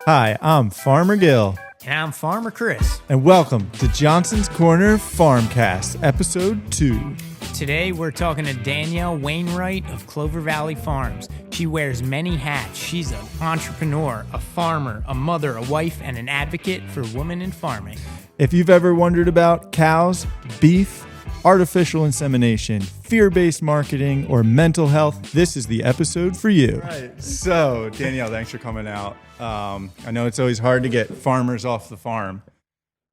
Hi, I'm Farmer Gil, And I'm Farmer Chris. and welcome to Johnson's Corner Farmcast, Episode 2. Today we're talking to Danielle Wainwright of Clover Valley Farms. She wears many hats. She's an entrepreneur, a farmer, a mother, a wife, and an advocate for women in farming. If you've ever wondered about cows, beef, artificial insemination, fear-based marketing, or mental health, this is the episode for you. Right. So, Danielle, thanks for coming out. I know it's always hard to get farmers off the farm.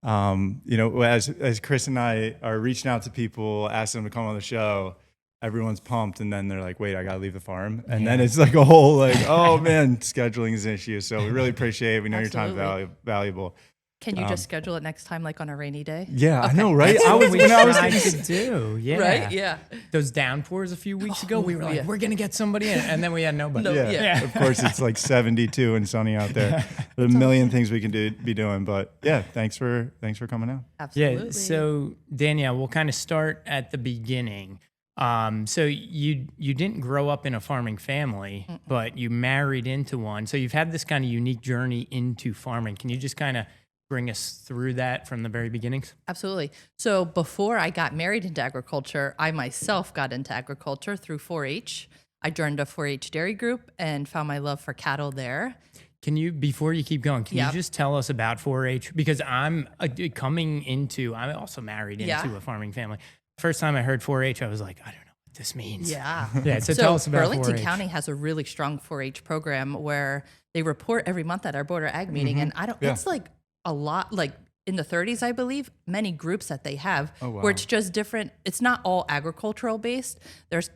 As Chris and I are reaching out to people, asking them to come on the show, everyone's pumped, and then they're like, wait, I got to leave the farm. And then it's like a whole oh, man, scheduling is an issue. So we really appreciate it. We know your time's valuable. Can you just schedule it next time, like on a rainy day? Yeah, okay. I know, right? I was trying to do, yeah. Right? Yeah. Those downpours a few weeks ago, we were like, we're going to get somebody in, and then we had nobody. Yeah. Of course, it's like 72 and sunny out there. There's a million things we can be doing, but yeah, thanks for coming out. Absolutely. Yeah, so Danielle, we'll kind of start at the beginning. So you didn't grow up in a farming family, but you married into one. So you've had this kind of unique journey into farming. Can you just kind of bring us through that from the very beginnings? Absolutely. So before I got married into agriculture, I myself got into agriculture through 4-H. I joined a 4-H dairy group and found my love for cattle there. Can you, before you keep going, can you just tell us about 4-H? Because I'm also married into a farming family. First time I heard 4-H, I was like, I don't know what this means. Yeah. So tell us about 4-H. Burlington County has a really strong 4-H program where they report every month at our border ag meeting. And it's like a lot, like in the 30s, I believe, many groups that they have where it's just different. It's not all agricultural based. There's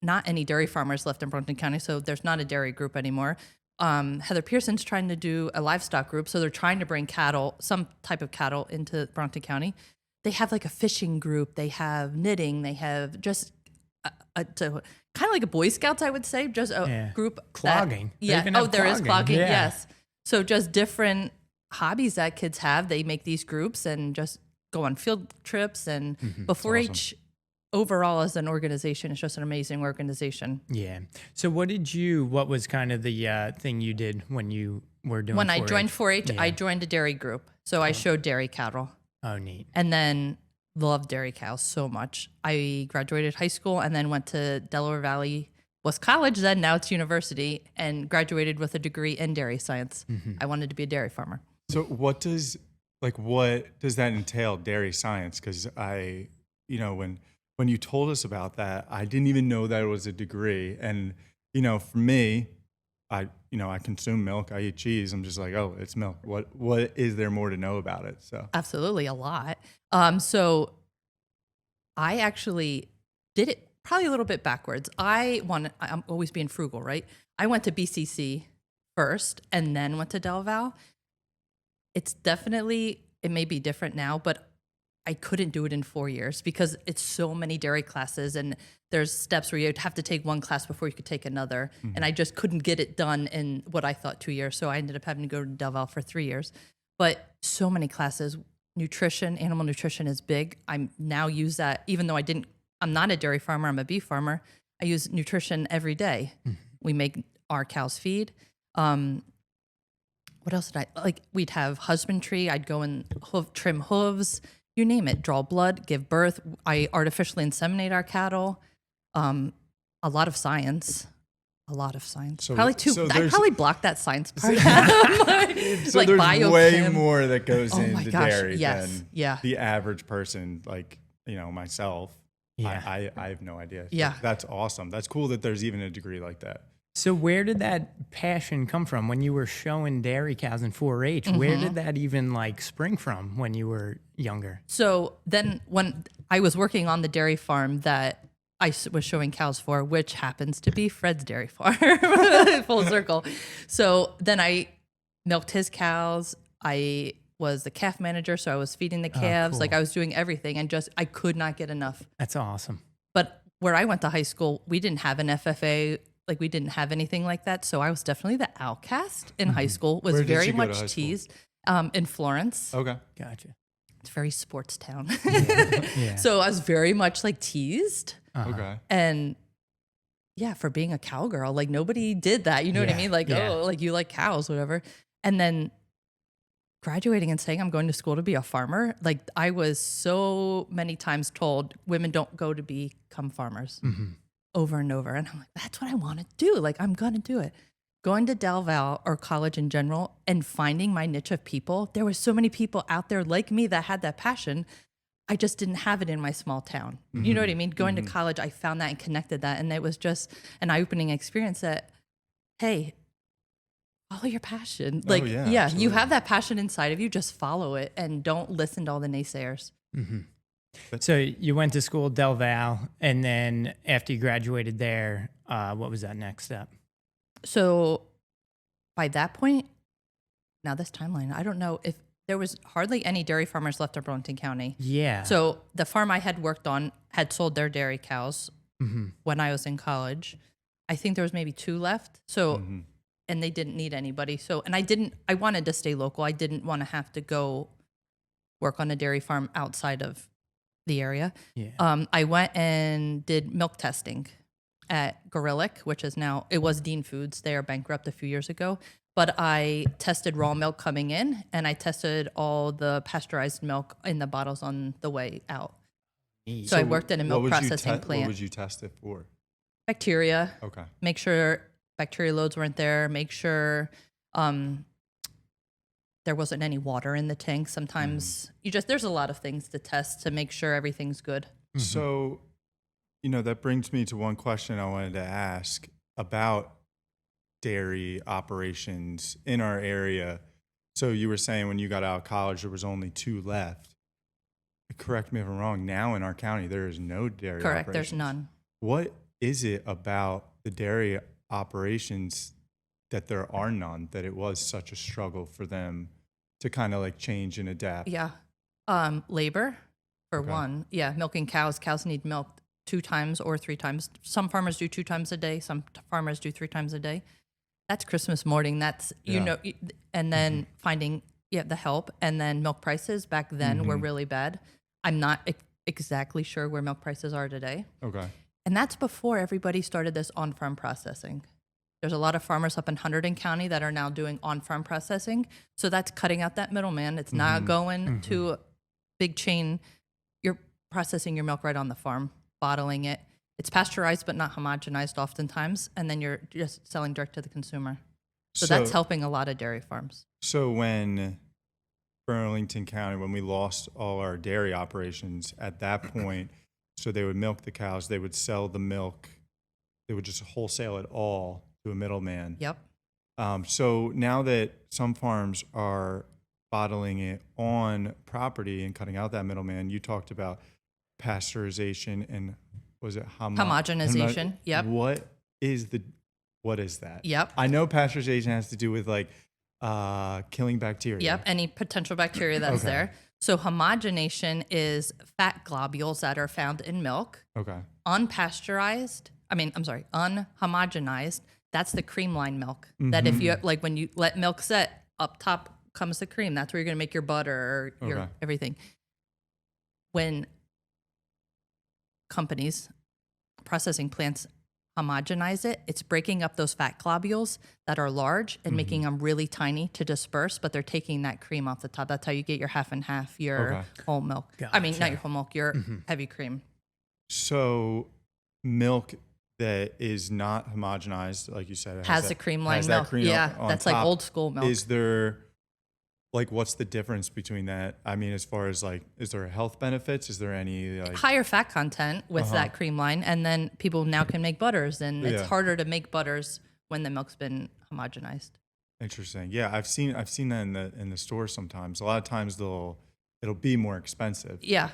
not any dairy farmers left in Burlington County, so there's not a dairy group anymore. Heather Pearson's trying to do a livestock group, so they're trying to bring cattle, some type of cattle, into Burlington County. They have like a fishing group, they have knitting, they have just kind of like a Boy Scouts, I would say, just a group. Clogging. There is clogging, yeah. yes. So just different hobbies that kids have. They make these groups and just go on field trips. And before H, overall as an organization, it's just an amazing organization. Yeah. So what was kind of the thing you did when you were doing 4-H? When I joined 4-H, I joined a dairy group. So I showed dairy cattle. Oh, neat. And then loved dairy cows so much. I graduated high school and then went to Delaware Valley, was college then, now it's university, and graduated with a degree in dairy science. I wanted to be a dairy farmer. So what does that entail, dairy science? Because when you told us about that, I didn't even know that it was a degree. And, for me, I consume milk, I eat cheese. I'm just like, oh, it's milk. What is there more to know about it? So absolutely a lot. So I actually did it probably a little bit backwards. I'm always being frugal, right? I went to BCC first and then went to Del Val. It may be different now, but I couldn't do it in 4 years because it's so many dairy classes and there's steps where you'd have to take one class before you could take another. And I just couldn't get it done in what I thought 2 years. So I ended up having to go to Del Val for 3 years. But so many classes, nutrition, animal nutrition is big. I now use that, even though I'm not a dairy farmer, I'm a beef farmer. I use nutrition every day. We make our cows feed. What else did I like? We'd have husbandry. I'd go and trim hooves, you name it, draw blood, give birth. I artificially inseminate our cattle. A lot of science. So, I probably blocked that science part. So like there's biochem. way more that goes into dairy yes. than the average person, like, myself. Yeah. I have no idea. Yeah. That's awesome. That's cool that there's even a degree like that. So where did that passion come from when you were showing dairy cows in 4-H? Where did that even spring from when you were younger? So then when I was working on the dairy farm that I was showing cows for, which happens to be Fred's dairy farm, full circle. So then I milked his cows. I was the calf manager, so I was feeding the calves. Cool. I was doing everything and I could not get enough. That's awesome. But where I went to high school, we didn't have an FFA. We didn't have anything like that. So I was definitely the outcast in high school, was very much teased in Florence. Okay. Gotcha. It's very sports town. Yeah. So I was very much teased. Okay. And yeah, for being a cowgirl, nobody did that. You know what I mean? Yeah. You like cows, whatever. And then graduating and saying I'm going to school to be a farmer, like I was so many times told women don't go to become farmers over and over. And I'm like, that's what I want to do. Like, I'm going to do it. Going to Del Val or college in general and finding my niche of people. There were so many people out there like me that had that passion. I just didn't have it in my small town. You know what I mean? Going to college, I found that and connected that. And it was just an eye-opening experience that, hey, follow your passion. Like, you have that passion inside of you. Just follow it and don't listen to all the naysayers. So you went to school, Del Val, and then after you graduated there, what was that next step? So by that point, now this timeline, I don't know if there was hardly any dairy farmers left in Burlington County. Yeah. So the farm I had worked on had sold their dairy cows when I was in college. I think there was maybe 2 left. So, and they didn't need anybody. So, and I wanted to stay local. I didn't want to have to go work on a dairy farm outside of the area. Yeah. I went and did milk testing at Gorillic, which is now, it was Dean Foods. They are bankrupt a few years ago. But I tested raw milk coming in, and I tested all the pasteurized milk in the bottles on the way out. So I worked in a milk processing plant. What would you test it for? Bacteria. Okay. Make sure bacteria loads weren't there. Make sure there wasn't any water in the tank. Sometimes there's a lot of things to test to make sure everything's good. So, that brings me to one question I wanted to ask about dairy operations in our area. So you were saying when you got out of college, there was only 2 left. Correct me if I'm wrong. Now in our county, there is no dairy Correct. operations. There's none. What is it about the dairy operations that there are none, that it was such a struggle for them to kind of like change and adapt? Yeah. Labor, for one. Yeah, milking cows. Cows need milked 2 times or 3 times. Some farmers do 2 times a day. Some farmers do 3 times a day. That's Christmas morning. That's, and then finding the help. And then milk prices back then were really bad. I'm not exactly sure where milk prices are today. Okay. And that's before everybody started this on-farm processing. There's a lot of farmers up in Hunterdon County that are now doing on-farm processing. So that's cutting out that middleman. It's not going to a big chain. You're processing your milk right on the farm, bottling it. It's pasteurized but not homogenized oftentimes, and then you're just selling direct to the consumer. So that's helping a lot of dairy farms. So when Burlington County, when we lost all our dairy operations at that point, so they would milk the cows, they would sell the milk, they would just wholesale it all to a middleman. Yep. So now that some farms are bottling it on property and cutting out that middleman, you talked about pasteurization and was it homogenization? Yep. What is that? Yep. I know pasteurization has to do with like killing bacteria. Yep. Any potential bacteria that's there. So homogenation is fat globules that are found in milk. Okay. Unhomogenized, that's the cream line milk. That if you, like when you let milk set, up top comes the cream. That's where you're going to make your butter or your everything. When companies, processing plants homogenize it, it's breaking up those fat globules that are large and making them really tiny to disperse, but they're taking that cream off the top. That's how you get your half and half, your whole milk. Gotcha. I mean, not your whole milk, your heavy cream. So milk that is not homogenized, like you said, it has the cream line milk. That's like old school milk. Is there, like, what's the difference between that? I mean, as far as like, is there health benefits? Is there any like higher fat content with that cream line? And then people now can make butters, and it's harder to make butters when the milk's been homogenized. Interesting. Yeah, I've seen that in the store sometimes. A lot of times it'll be more expensive. Yeah.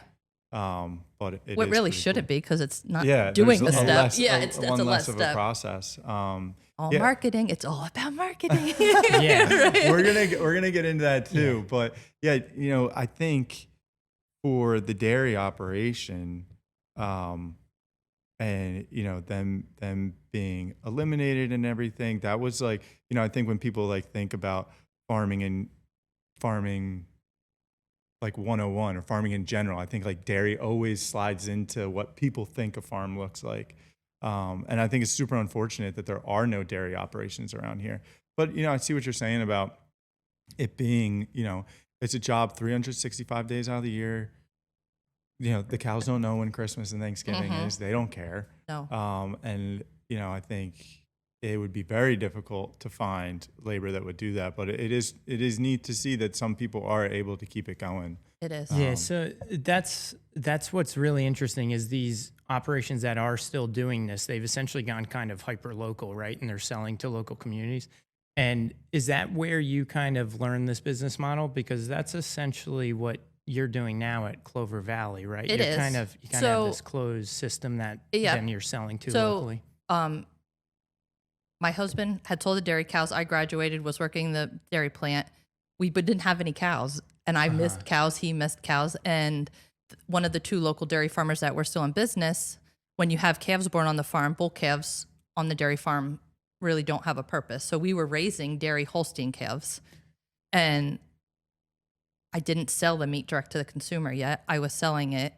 But it what is really pretty should cool. it be? Because it's not doing the step. It's a less of step. a process. Marketing. It's all about marketing. Yeah. We're gonna get into that too. But I think for the dairy operation, and them being eliminated and everything, that was like, I think when people like think about farming like 101 or farming in general, I think like dairy always slides into what people think a farm looks like. And I think it's super unfortunate that there are no dairy operations around here. But, I see what you're saying about it being, it's a job 365 days out of the year. The cows don't know when Christmas and Thanksgiving is. They don't care. No. And, I think it would be very difficult to find labor that would do that. But it is neat to see that some people are able to keep it going. It is. Yeah, so that's what's really interesting is these operations that are still doing this, they've essentially gone kind of hyper local, right? And they're selling to local communities. And is that where you kind of learn this business model? Because that's essentially what you're doing now at Clover Valley, right? It is. You kind of have this closed system that then you're selling to locally. My husband had told the dairy cows. I graduated, was working in the dairy plant. We didn't have any cows, and I missed cows. He missed cows, and one of the two local dairy farmers that were still in business. When you have calves born on the farm, bull calves on the dairy farm really don't have a purpose. So we were raising dairy Holstein calves, and I didn't sell the meat direct to the consumer yet. I was selling it,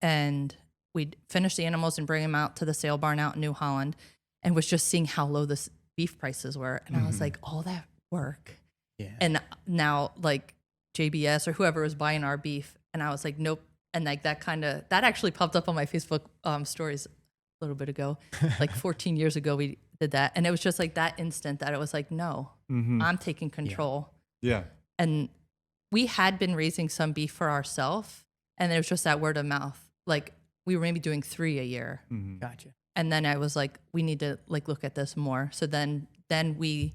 and we'd finish the animals and bring them out to the sale barn out in New Holland, and was just seeing how low the beef prices were. And I was like, all that work. Yeah. And now like JBS or whoever was buying our beef, and I was like, nope. And like that actually popped up on my Facebook stories a little bit ago. Like 14 years ago, we did that. And it was just like that instant that it was like, no, I'm taking control. Yeah. And we had been raising some beef for ourselves, and it was just that word of mouth. Like we were maybe doing 3 a year. Gotcha. And then I was like, we need to like look at this more. So then we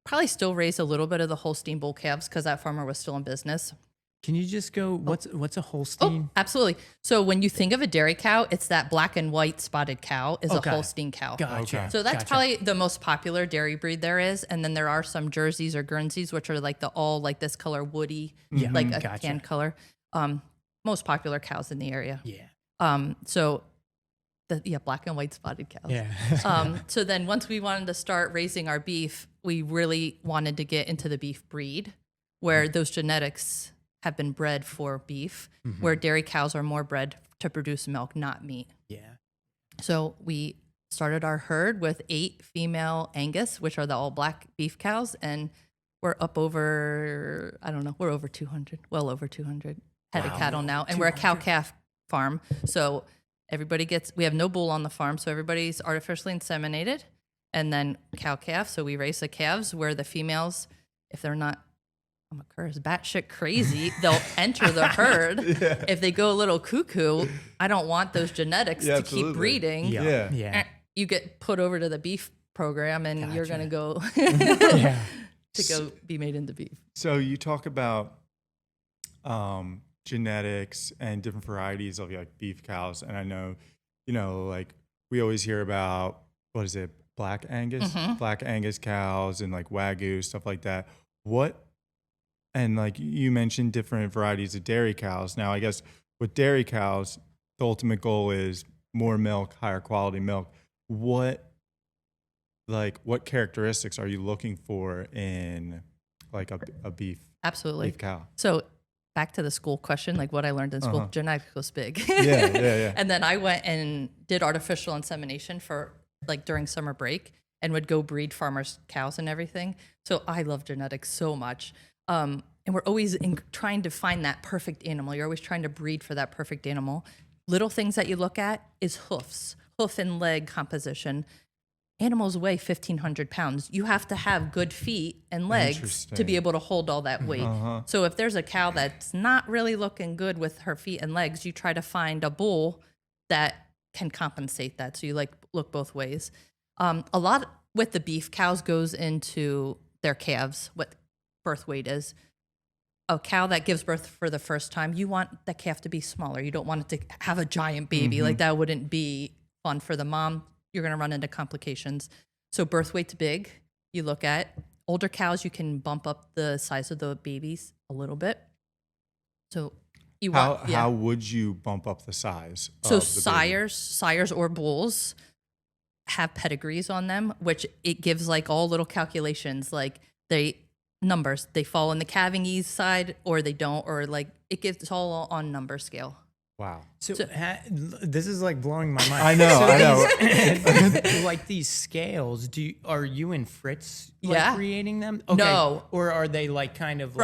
probably still raised a little bit of the Holstein bull calves because that farmer was still in business. Can you just go, what's a Holstein? Oh, absolutely. So when you think of a dairy cow, it's that black and white spotted cow is a Holstein cow. Gotcha. Okay. So that's probably the most popular dairy breed there is. And then there are some Jerseys or Guernseys, which are like all like this color, woody, like a tan color. Most popular cows in the area. Yeah. So black and white spotted cows. Yeah. So then once we wanted to start raising our beef, we really wanted to get into the beef breed where those genetics have been bred for beef, where dairy cows are more bred to produce milk, not meat. Yeah. So we started our herd with 8 female Angus, which are the all black beef cows. And we're up over, we're over 200, well over 200 head of cattle now. And we're a cow calf farm. So we have no bull on the farm, so everybody's artificially inseminated, and then cow calf. So we raise the calves where the females, if they're not, I'm a curse, batshit crazy, they'll enter the herd. Yeah. If they go a little cuckoo, I don't want those genetics to keep breeding. Yeah. You get put over to the beef program, and you're going to go to go be made into beef. So you talk about genetics and different varieties of like beef cows, and I know, like we always hear about black Angus cows and like Wagyu, stuff like that. And like you mentioned different varieties of dairy cows. Now I guess with dairy cows, the ultimate goal is more milk, higher quality milk. What characteristics are you looking for in like a beef cow? So back to the school question, like what I learned in school, genetics was big. Yeah. And then I went and did artificial insemination for like during summer break and would go breed farmers' cows and everything. So I love genetics so much. And we're always trying to find that perfect animal. You're always trying to breed for that perfect animal. Little things that you look at is hoof and leg composition. Animals weigh 1,500 pounds. You have to have good feet and legs to be able to hold all that weight. So if there's a cow that's not really looking good with her feet and legs, you try to find a bull that can compensate that. So you like look both ways. A lot with the beef cows goes into their calves, what birth weight is. A cow that gives birth for the first time, you want the calf to be smaller. You don't want it to have a giant baby. Like that wouldn't be fun for the mom. You're going to run into complications. So birth weight's big. You look at older cows, you can bump up the size of the babies a little bit. So how would you bump up the size? So sires or bulls have pedigrees on them, which it gives like all little calculations, like they fall in the calving ease side or they don't, or like it's all on number scale. Wow. So this is like blowing my mind. I know. Like these scales, are you and Fritz Yeah. creating them? Okay. No. Or are they like kind of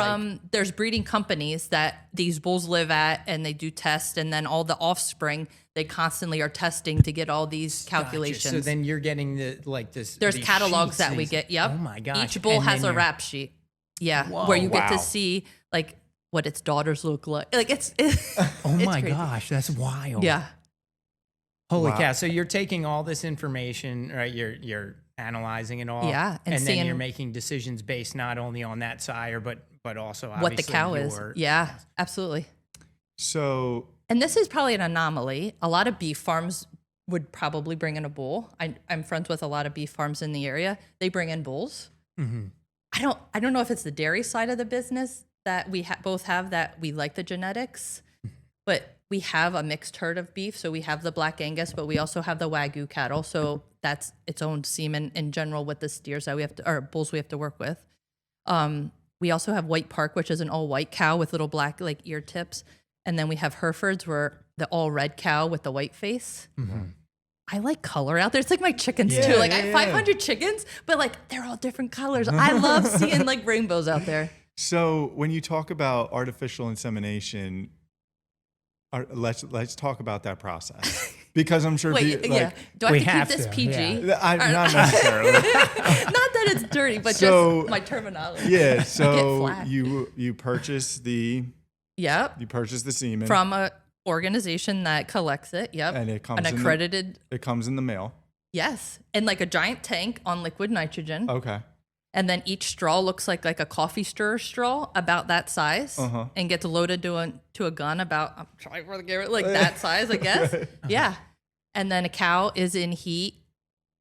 There's breeding companies that these bulls live at, and they do tests, and then all the offspring, they constantly are testing to get all these calculations. Gotcha. So then you're getting this. There's these catalogs sheets that we and- get. Yep. Oh my gosh. Each bull And has then a you're- rap sheet. Yeah. Whoa. Where you get to Wow. see like what its daughters look like. Like it's Oh it's my crazy. gosh, that's wild. Yeah. Holy Wow. cow. So you're taking all this information, right? You're analyzing it all. Yeah, and And then seeing- you're making decisions based not only on that sire, but also What the obviously cow is. your- Yeah, absolutely. So And this is probably an anomaly. A lot of beef farms would probably bring in a bull. I'm friends with a lot of beef farms in the area. They bring in bulls. Mm-hmm. I don't know if it's the dairy side of the business that we both have, that we like the genetics, but we have a mixed herd of beef. So we have the Black Angus, but we also have the Wagyu cattle. So that's its own semen in general with the steers that we have to, or bulls we have to work with. We also have White Park, which is an all white cow with little black like ear tips. And then we have Herefords, where the all red cow with the white face. Mm-hmm. I like color out there. It's like my chickens too. Like I have 500 chickens, but like they're all different colors. I love seeing like rainbows out there. So when you talk about artificial insemination, let's talk about that process, because I'm sure. Wait, yeah. Do I we have to keep have this to, PG? yeah. Not necessarily. Not that it's dirty, but So- just my terminology. Yeah. I get So flat. you purchase the semen From a organization that collects it. Yep. and it comes An in the- accredited. it comes in the mail. Yes. And like a giant tank on liquid nitrogen. Okay. And then each straw looks like a coffee stirrer straw, about that size, and gets loaded to a gun about, I'm trying to get it like that size, I guess. Yeah. And then a cow is in heat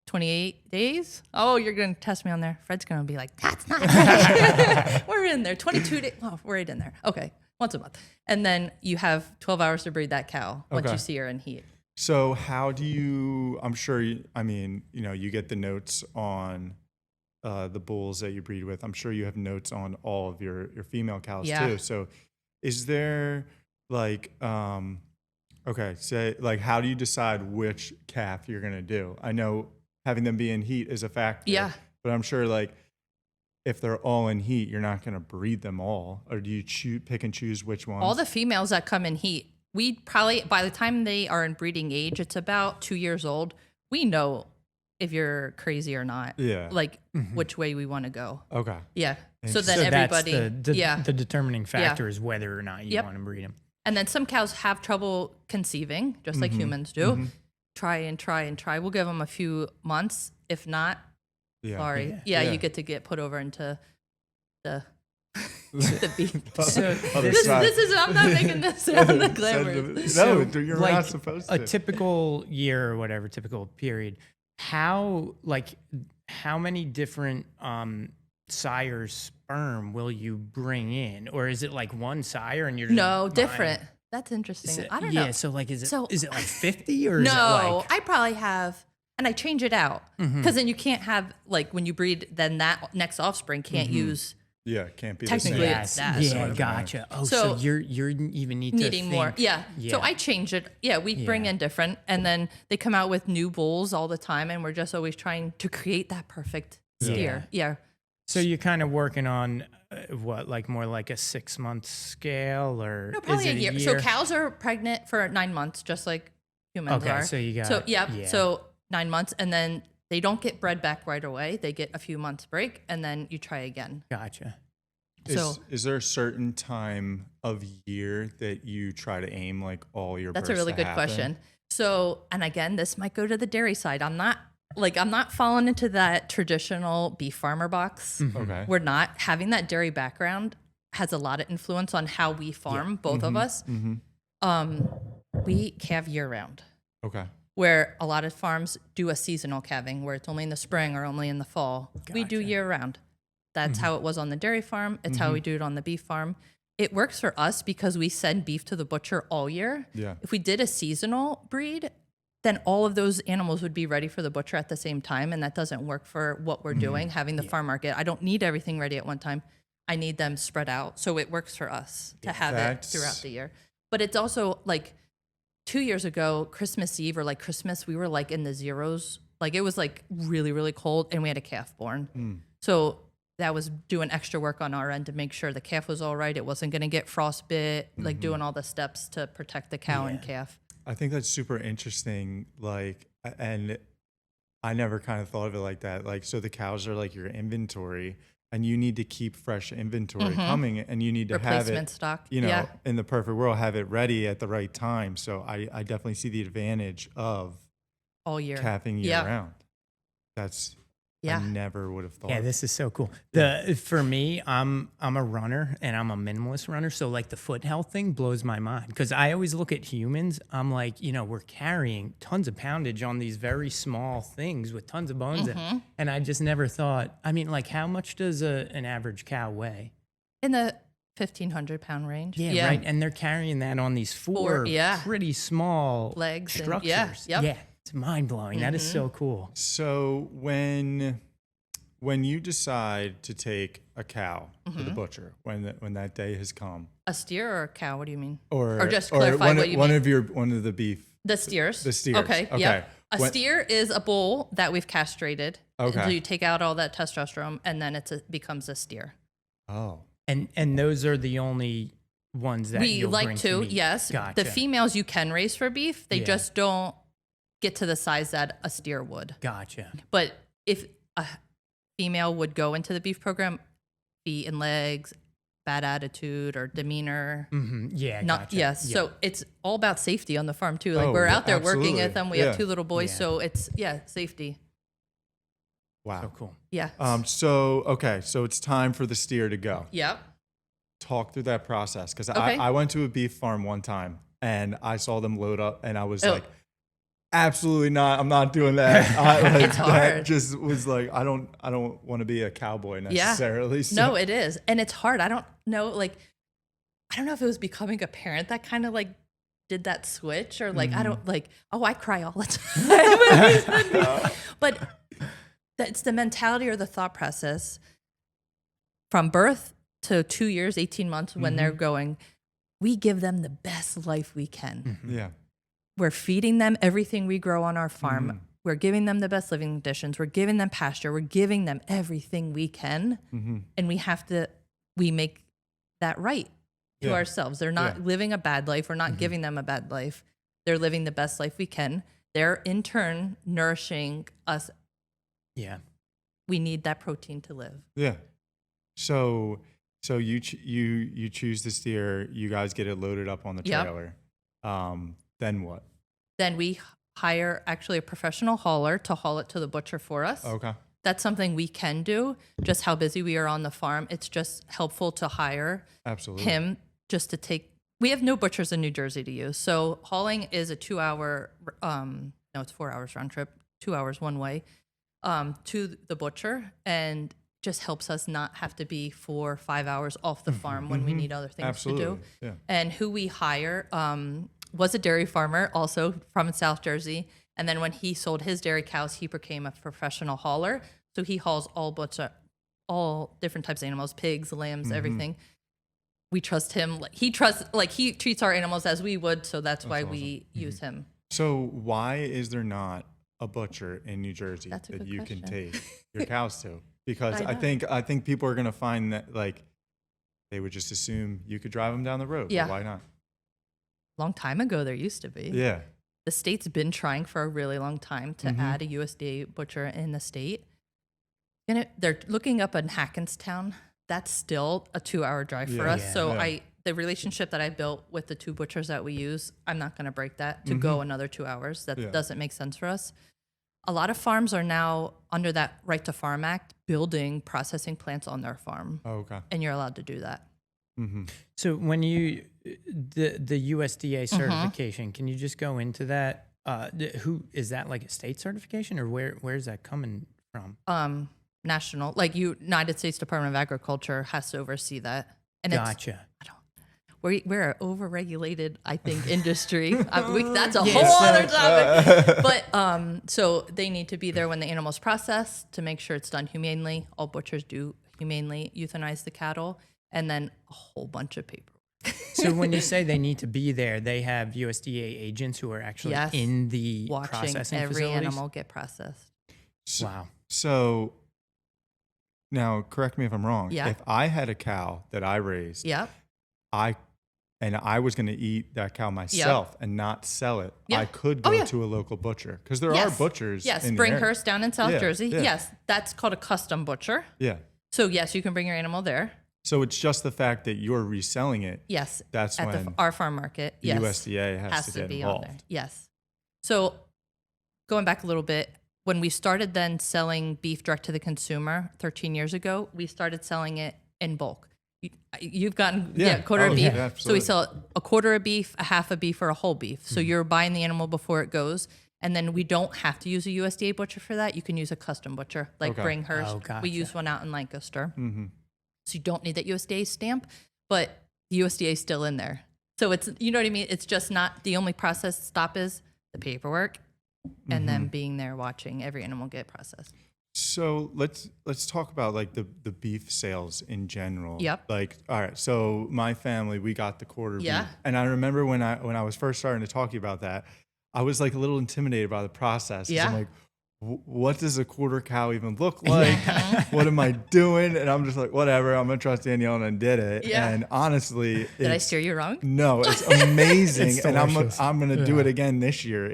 28 days. Oh, you're going to test me on there. Fred's going to be like, that's not right. We're in there. 22 days. Oh, we're right in there. Okay. Once a month. And then you have 12 hours to breed that cow once Okay. you see her in heat. So how do you? I'm sure. You get the notes on the bulls that you breed with. I'm sure you have notes on all of your female cows too. So is there like how do you decide which calf you're gonna do? I know having them be in heat is a factor. Yeah. But I'm sure like if they're all in heat, you're not gonna breed them all, or do you pick and choose which ones? All the females that come in heat, we probably, by the time they are in breeding age, it's about 2 years old. We know if you're crazy or not. Yeah. Like which way we want to go. Okay. Yeah. So then So everybody, that's the determining factor is whether or not you want to breed them. And then some cows have trouble conceiving, just like humans do. Try and try and try. We'll give them a few months. If not, Yeah. sorry. Yeah. You get put over into the the beef. So Other This side. is, I'm not making this sound like glamorous. No, you're like not supposed to. a typical year or whatever, typical period, how many different sires sperm will you bring in, or is it like one sire and you're just No, buying- different. That's interesting. Is it- I don't know. Yeah, so like is So- it like 50 or is it No, like I probably have, and I change it out because then you can't have like when you breed, then that next offspring can't use Yeah, can't be Technically, the same. it's that. yeah, sort of gotcha. Oh, So- so you're even need needing to more. think- Yeah. Yeah. So I change it. Yeah, we bring Yeah. in different, and then they come out with new bulls all the time, and we're just always trying to create that perfect steer. Yeah. So you're kind of working on more like a 6-month scale, or No, probably is a it year. So cows are pregnant for 9 months, just like humans Okay, are. so you got So yeah, yeah. so 9 months, and then they don't get bred back right away. They get a few months break, and then you try again. Gotcha. So Is there a certain time of year that you try to aim like all your that's a births really to good happen? question. So, and again, this might go to the dairy side. I'm not falling into that traditional beef farmer box. Okay. We're not. Having that dairy background has a lot of influence on how we farm, both of us. We calve year round, Okay. where a lot of farms do a seasonal calving where it's only in the spring or only in the fall. We do Gotcha. year round. That's how it was on the dairy farm. It's how we do it on the beef farm. It works for us because we send beef to the butcher all year. Yeah. If we did a seasonal breed, then all of those animals would be ready for the butcher at the same time. And that doesn't work for what we're doing, having the farm market. I don't need everything ready at one time. I need them spread out. So it works for us to have it That's- throughout the year. But it's also like 2 years ago, Christmas Eve or like Christmas, we were like in the zeros. Like it was like really, really cold and we had a calf born. So that was doing extra work on our end to make sure the calf was all right. It wasn't going to get frostbit, like doing all the steps to protect the cow and calf. I think that's super interesting. Like, and I never kind of thought of it like that. Like, so the cows are like your inventory and you need to keep fresh inventory coming and you need to have Replacement it, stock. you know, in the perfect world, have it ready at the right time. So I definitely see the advantage of All year. calving year round. That's, I never would have thought. Yeah, this is so cool. For me, I'm a runner and I'm a minimalist runner. So like the foot health thing blows my mind because I always look at humans. I'm like, you know, we're carrying tons of poundage on these very small things with tons of bones. And I just never thought, I mean, like how much does an average cow weigh? In the 1,500 pound range. Yeah, right. And they're carrying that on these four pretty small legs structures. Yeah. It's mind blowing. That is so cool. So when you decide to take a cow to the butcher, when that day has come, a steer or a cow? What do you mean? Or just clarify what you mean. One of the beef. The steers. The steers. Okay. Yep. A steer is a bull that we've castrated. Okay. So you take out all that testosterone, and then it becomes a steer. Oh. And those are the only ones that we like to. Yes. Gotcha. The females you can raise for beef. They just don't get to the size that a steer would. Gotcha. But if a female would go into the beef program, feet and legs, bad attitude or demeanor. Yeah. Not gotcha. yes. Yeah. So it's all about safety on the farm too. Like we're out there working with them. We have 2 little boys, so it's safety. Wow. So cool. Yeah. So it's time for the steer to go. Yep. Talk through that process because I went to a beef farm one time and I saw them load up and I was like, absolutely not. I'm not doing that. It's hard. That just was like, I don't want to be a cowboy necessarily. Yeah. So. No, it is. And it's hard. I don't know if it was becoming a parent that kind of like did that switch or like, I don't like, I cry all the time. But it's the mentality or the thought process from birth to 2 years, 18 months when they're going, we give them the best life we can. Yeah. We're feeding them everything we grow on our farm. We're giving them the best living conditions. We're giving them pasture. We're giving them everything we can. And we make that right to ourselves. They're not living a bad life. We're not giving them a bad life. They're living the best life we can. They're in turn nourishing us. Yeah. We need that protein to live. Yeah. So you choose the steer, you guys get it loaded up on the trailer. Then what? Then we hire actually a professional hauler to haul it to the butcher for us. Okay. That's something we can do, just how busy we are on the farm. It's just helpful to hire him just to take. We have no butchers in New Jersey to use. So hauling is a 2 hour, it's 4 hours round trip, 2 hours one way to the butcher. And just helps us not have to be 4 or 5 hours off the farm when we need other things to do. Yeah. And who we hire was a dairy farmer also from South Jersey. And then when he sold his dairy cows, he became a professional hauler. So he hauls all different types of animals, pigs, lambs, everything. We trust him. He treats our animals as we would. So that's why we use him. So why is there not a butcher in New Jersey that you question. can take your cows to? Because I think people are going to find that like they would just assume you could drive them down the road. Yeah. But why not? Long time ago, there used to be. Yeah. The state's been trying for a really long time to add a USDA butcher in the state. And they're looking up in Hackenstown. That's still a 2 hour drive for us. So the relationship that I built with the 2 butchers that we use, I'm not going to break that to go another 2 hours. That doesn't make sense for us. A lot of farms are now under that Right to Farm Act building processing plants on their farm. Oh, okay. And you're allowed to do that. So when the USDA certification, can you just go into that? Who is that, like a state certification, or where is that coming from? National, like United States Department of Agriculture has to oversee that. And gotcha. We're an overregulated, I think, industry. That's a whole other topic. But so they need to be there when the animal's processed to make sure it's done humanely. All butchers do humanely euthanize the cattle, and then a whole bunch of paperwork. So when you say they need to be there, they have USDA agents who are actually Yes. in the Watching processing every facilities? animal get processed. Wow. So now, correct me if I'm wrong. Yeah. If I had a cow that I raised, Yep. I was going to eat that cow myself and not sell it, Yeah. I could Oh, go yeah. to a local butcher because there are Yes. butchers. Yes, in the area. Springhurst down in South Yeah, Jersey. yeah. Yes, that's called a custom butcher. Yeah. So yes, you can bring your animal there. So it's just the fact that you're reselling it. Yes, That's at when our farm market. the Yes, USDA has to get be involved. on there. Yes. So going back a little bit, when we started then selling beef direct to the consumer 13 years ago, we started selling it in bulk. You've gotten a quarter of beef. Yeah, so we absolutely. sell a quarter of beef, a half a beef, or a whole beef. So you're buying the animal before it goes. And then we don't have to use a USDA butcher for that. You can use a custom butcher like Okay. Springhurst. Oh, gotcha. We use one out in Lancaster. Mm-hmm. So you don't need that USDA stamp, but the USDA is still in there. So it's, you know what I mean? It's just not, the only process stop is the paperwork and then being there watching every animal get processed. So let's talk about like the beef sales in general. Yep. Like, all right, so my family, we got the quarter Yeah. beef. And I remember when I was first starting to talk to you about that, I was like a little intimidated by the process. 'Cause Yeah. I'm like, what does a quarter cow even look like? What am I doing? And I'm just like, whatever, I'm gonna trust Danielle, and I did it. Yeah. And honestly, Did I steer you wrong? No, it's amazing. It's and I'm delicious. gonna do Yeah. it again this year.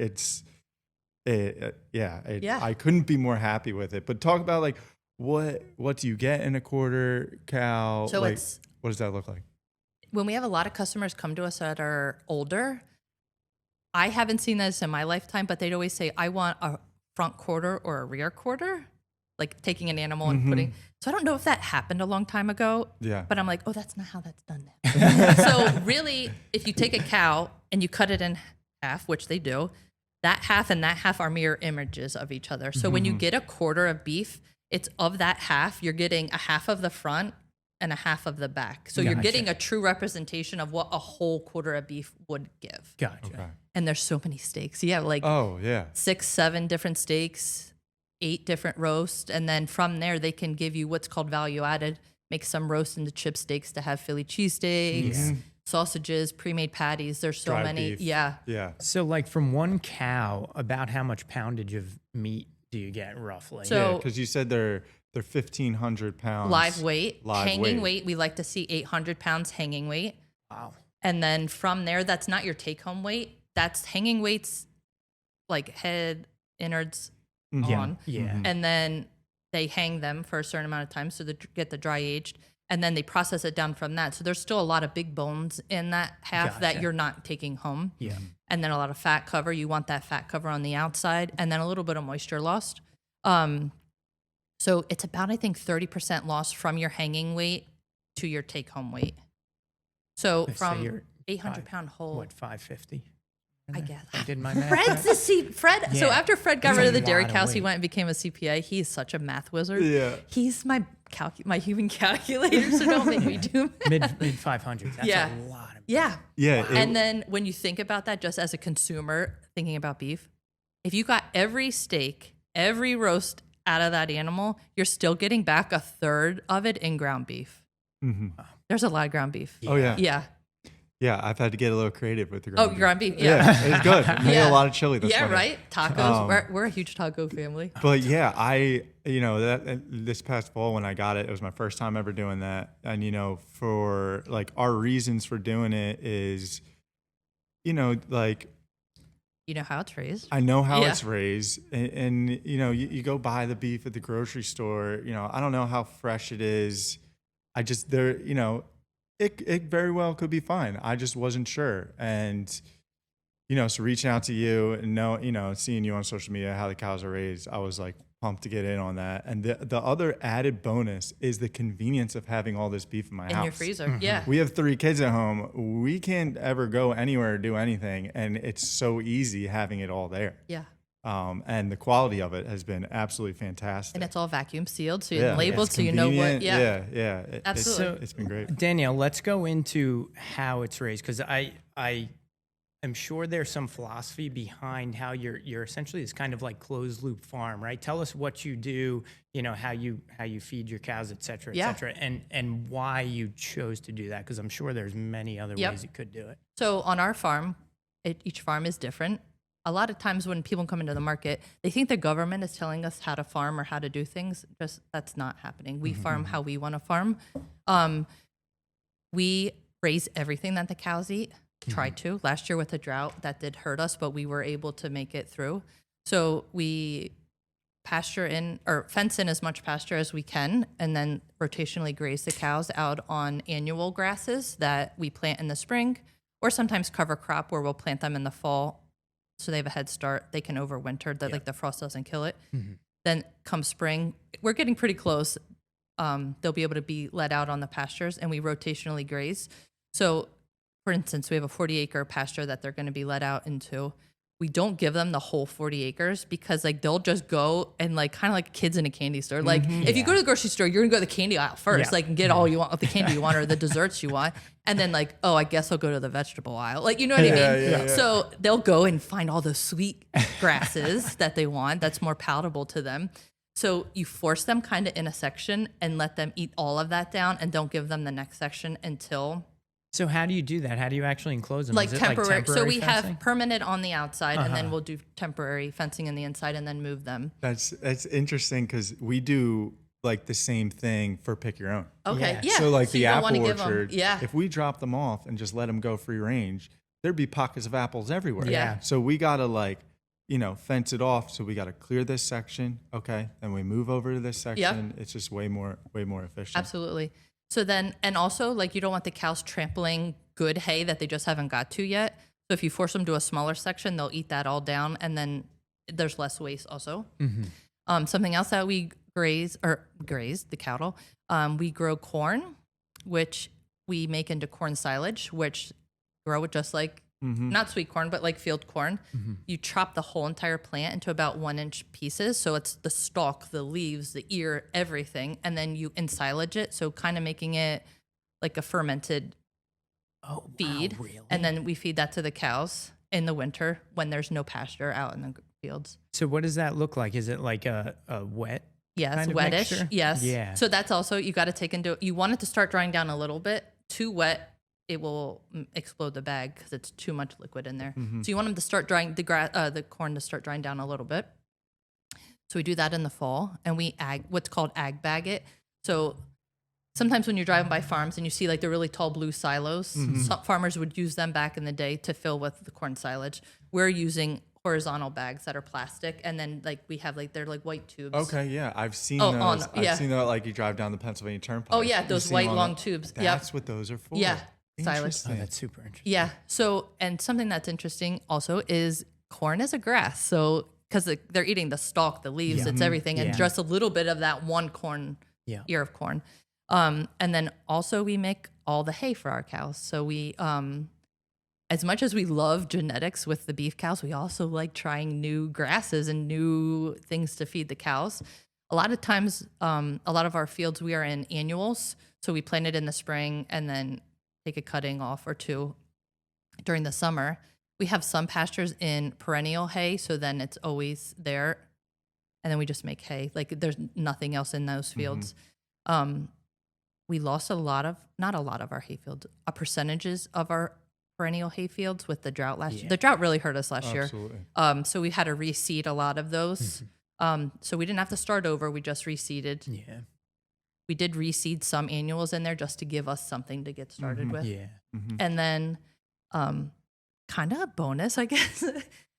I couldn't be more happy with it. But talk about like what do you get in a quarter cow? So like, it's, what does that look like? when we have a lot of customers come to us that are older, I haven't seen this in my lifetime, but they'd always say, I want a front quarter or a rear quarter, like taking an animal and putting. So I don't know if that happened a long time ago, Yeah. but I'm like, oh, that's not how that's done now. So really, if you take a cow and you cut it in half, which they do, that half and that half are mirror images of each other. So when you get a quarter of beef, it's of that half, you're getting a half of the front and a half of the back. So you're Gotcha. getting a true representation of what a whole quarter of beef would give. Gotcha. Okay. And there's so many steaks. You have like Oh yeah. 6, 7 different steaks, 8 different roasts. And then from there, they can give you what's called value added, make some roast into chip steaks to have Philly cheesesteaks, sausages, pre-made patties. There's so Dry many. beef. Yeah. Yeah. So like from one cow, about how much poundage of meat do you get roughly? So- Because you said they're 1,500 pounds. Live weight, Live hanging weight. weight. We like to see 800 pounds hanging weight. Wow. And then from there, that's not your take home weight. That's hanging weights like head, innards Yeah. on. Yeah. And then they hang them for a certain amount of time so they get the dry aged. And then they process it down from that. So there's still a lot of big bones in that half that Gotcha. you're not taking home. Yeah. And then a lot of fat cover. You want that fat cover on the outside and then a little bit of moisture lost. So it's about, I think, 30% loss from your hanging weight to your take home weight. So Let's say from you're 800 pound whole, What, 550? I guess. I did my math. Fred's the Fred. So Yeah. after Fred got That's rid a of the dairy lot of cows, he weight. went and became a CPA. He's such a math wizard. Yeah. He's my human calculator, so don't make me do math. Mid 500s. That's Yeah. a lot of Yeah. Yeah. And then when you think about that, just as a consumer thinking about beef, if you got every steak, every roast out of that animal, you're still getting back a third of it in ground beef. There's a lot of ground beef. Oh yeah. Yeah. Yeah. I've had to get a little creative with the Oh, ground beef. ground beef. Yeah, Yeah. it's good. I made Yeah. a lot of chili this Yeah, winter. right? Tacos. We're a huge taco family. But yeah, that this past fall when I got it, it was my first time ever doing that. And for like our reasons for doing it is, like You know how it's raised. I know how Yeah. it's raised, and you go buy the beef at the grocery store. I don't know how fresh it is. I just it very well could be fine. I just wasn't sure, and so reaching out to you and seeing you on social media how the cows are raised, I was like pumped to get in on that. And the other added bonus is the convenience of having all this beef in my In house. your freezer. Yeah. We have 3 kids at home. We can't ever go anywhere or do anything, and it's so easy having it all there. Yeah. And the quality of it has been absolutely fantastic. And it's all vacuum sealed, so Yeah. you're labeled, It's so you know what. convenient. Yeah. Yeah. Absolutely. It's been great. Danielle, let's go into how it's raised because I I'm sure there's some philosophy behind how you're essentially this kind of like closed loop farm, right? Tell us what you do, how you feed your cows, et cetera, and why you chose to do that, because I'm sure there's many other ways you could do it. So on our farm, each farm is different. A lot of times when people come into the market, they think the government is telling us how to farm or how to do things. Just that's not happening. We farm how we want to farm. We raise everything that the cows eat. Tried to. Last year with the drought, that did hurt us, but we were able to make it through. So we pasture in or fence in as much pasture as we can, and then rotationally graze the cows out on annual grasses that we plant in the spring, or sometimes cover crop where we'll plant them in the fall so they have a head start. They can overwinter, that like the frost doesn't kill it. Then come spring, we're getting pretty close. They'll be able to be let out on the pastures, and we rotationally graze. So for instance, we have a 40-acre pasture that they're going to be let out into. We don't give them the whole 40 acres because like they'll just go and like kind of like kids in a candy store. Like if you go to the grocery store, you're going to go to the candy aisle first, like and get all you want, the candy you want or the desserts you want. And then like, oh, I guess I'll go to the vegetable aisle. Like, you know what I mean? So they'll go and find all the sweet grasses that they want that's more palatable to them. So you force them kind of in a section and let them eat all of that down and don't give them the next section until... So how do you do that? How do you actually enclose them? Like temporary. So we fencing? have permanent on the outside, and then we'll do temporary fencing in the inside, and then move them. That's interesting because we do like the same thing for pick your own. Okay, yeah. So like So the you don't wanna apple give 'em- orchard, yeah. if we drop them off and just let them go free range, there'd be pockets of apples everywhere. Yeah. So we gotta like, fence it off. So we gotta clear this section. Okay, then we move over to this section. It's just way more efficient. Absolutely. So then, and also like you don't want the cows trampling good hay that they just haven't got to yet. So if you force them to a smaller section, they'll eat that all down, and then there's less waste also. Something else that we graze the cattle, we grow corn, which we make into corn silage, which grow it just like not sweet corn, but like field corn. You chop the whole entire plant into about 1-inch pieces. So it's the stalk, the leaves, the ear, everything. And then you ensilage it. So kind of making it like a fermented feed. Wow, really? And then we feed that to the cows in the winter when there's no pasture out in the fields. So what does that look like? Is it like a wet? Yes, kind of wettish. mixture? Yes. Yeah. So that's also, you got to take into, you want it to start drying down a little bit. Too wet, it will explode the bag because it's too much liquid in there. So you want them to start drying, the corn to start drying down a little bit. So we do that in the fall, and we what's called ag bag it. So sometimes when you're driving by farms and you see like the really tall blue silos, some farmers would use them back in the day to fill with the corn silage. We're using horizontal bags that are plastic, and then like we have like they're like white tubes. Okay, yeah, I've seen those. I've seen that like you drive down the Pennsylvania Turnpike. Oh yeah, those white long tubes. That's what those are for. Yeah, silage. Interesting. Oh, that's super interesting. Yeah. So, and something that's interesting also is corn is a grass. So, because they're eating the stalk, the leaves, it's everything, and just a little bit of that one corn ear of corn. And then also we make all the hay for our cows. So we, as much as we love genetics with the beef cows, we also like trying new grasses and new things to feed the cows. A lot of times, a lot of our fields, we are in annuals. So we plant it in the spring and then take a cutting off or two during the summer. We have some pastures in perennial hay, so then it's always there. And then we just make hay. Like there's nothing else in those fields. We lost not a lot of our hay fields, percentages of our perennial hay fields with the drought last year. The drought really hurt us last year. So we had to reseed a lot of those. So we didn't have to start over. We just reseeded. Yeah. We did reseed some annuals in there just to give us something to get started with. Yeah. And then kind of a bonus, I guess.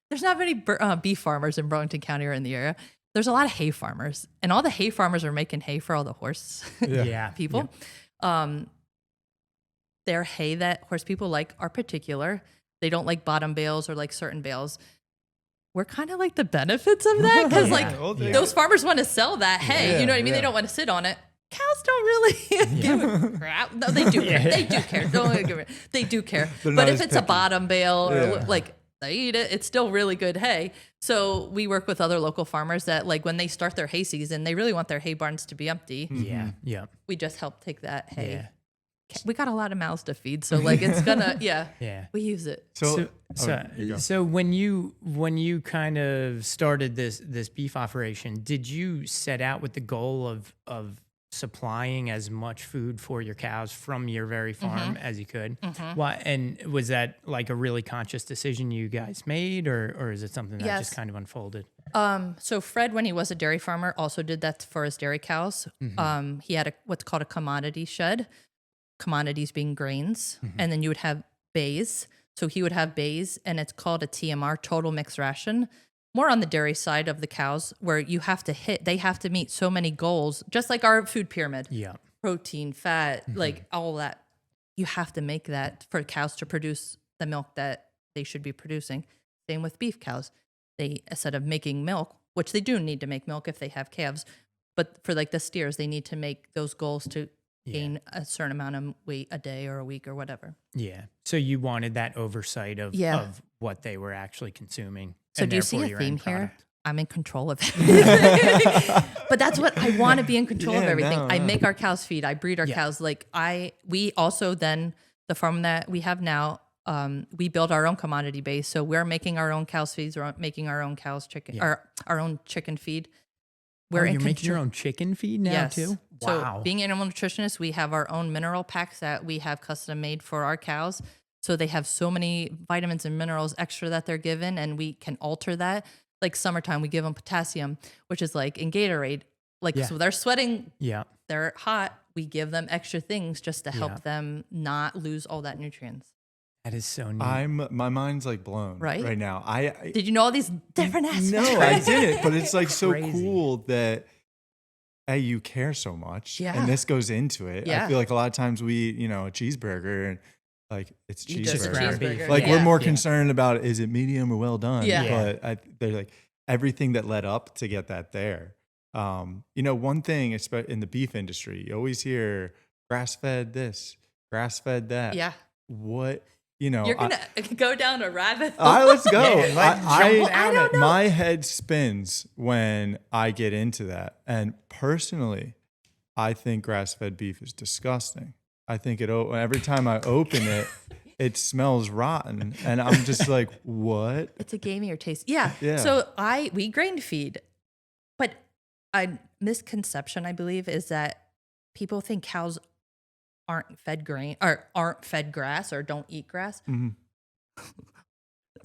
There's not many beef farmers in Burlington County or in the area. There's a lot of hay farmers, and all the hay farmers are making hay for all the horse people. Their hay that horse people like are particular. They don't like bottom bales or like certain bales. We're kind of like the benefits of that because those farmers want to sell that hay. You know what I mean? They don't want to sit on it. Cows don't really give a crap. No, they do. They do care. They do care. But if it's a bottom bale or like they eat it, it's still really good hay. So we work with other local farmers that like when they start their hay season, they really want their hay barns to be empty. Yeah. We just help take that hay. we got a lot of mouths to feed, so like it's gonna, Yeah. we use it. So when you kind of started this beef operation, did you set out with the goal of supplying as much food for your cows from your very farm as you could? Why, and was that like a really conscious decision you guys made, or is it something that just kind of unfolded? So Fred, when he was a dairy farmer, also did that for his dairy cows. He had what's called a commodity shed, commodities being grains, and then you would have bays. So he would have bays, and it's called a TMR, total mixed ration. More on the dairy side of the cows, where you have to they have to meet so many goals, just like our food pyramid. Yeah. Protein, fat, like all that. You have to make that for cows to produce the milk that they should be producing. Same with beef cows. They, instead of making milk, which they do need to make milk if they have calves, but for like the steers, they need to make those goals to gain a certain amount of weight a day or a week or whatever. Yeah. So you wanted that oversight of what they were actually consuming. So do you see a theme here? I'm in control of it. But that's what I want to be in control of everything. I make our cows feed. I breed our cows. Like we also then, the farm that we have now, we build our own commodity base. So we're making our own cows feeds. We're making our own cows chicken, or our own chicken feed. You're making your own chicken feed now too? Wow. So being animal nutritionists, we have our own mineral packs that we have custom made for our cows. So they have so many vitamins and minerals extra that they're given, and we can alter that. Like summertime, we give them potassium, which is like in Gatorade. Like, so they're sweating, they're hot. We give them extra things just to help them not lose all that nutrients. That is so neat. My mind's like blown right now. Did you know all these different aspects? No, I didn't. But it's like so cool that you care so much, and this goes into it. I feel like a lot of times we eat, a cheeseburger, and like it's cheeseburger. Like we're more concerned about is it medium or well done. But they're like everything that led up to get that there. One thing in the beef industry, you always hear grass-fed this, grass-fed that. Yeah. What? You're gonna go down a rabbit hole. Let's go. I don't know. My head spins when I get into that, and personally, I think grass-fed beef is disgusting. I think every time I open it, it smells rotten, and I'm just like, what? It's a gamier taste. Yeah. So we grain feed, but a misconception I believe is that people think cows aren't fed grain or aren't fed grass or don't eat grass.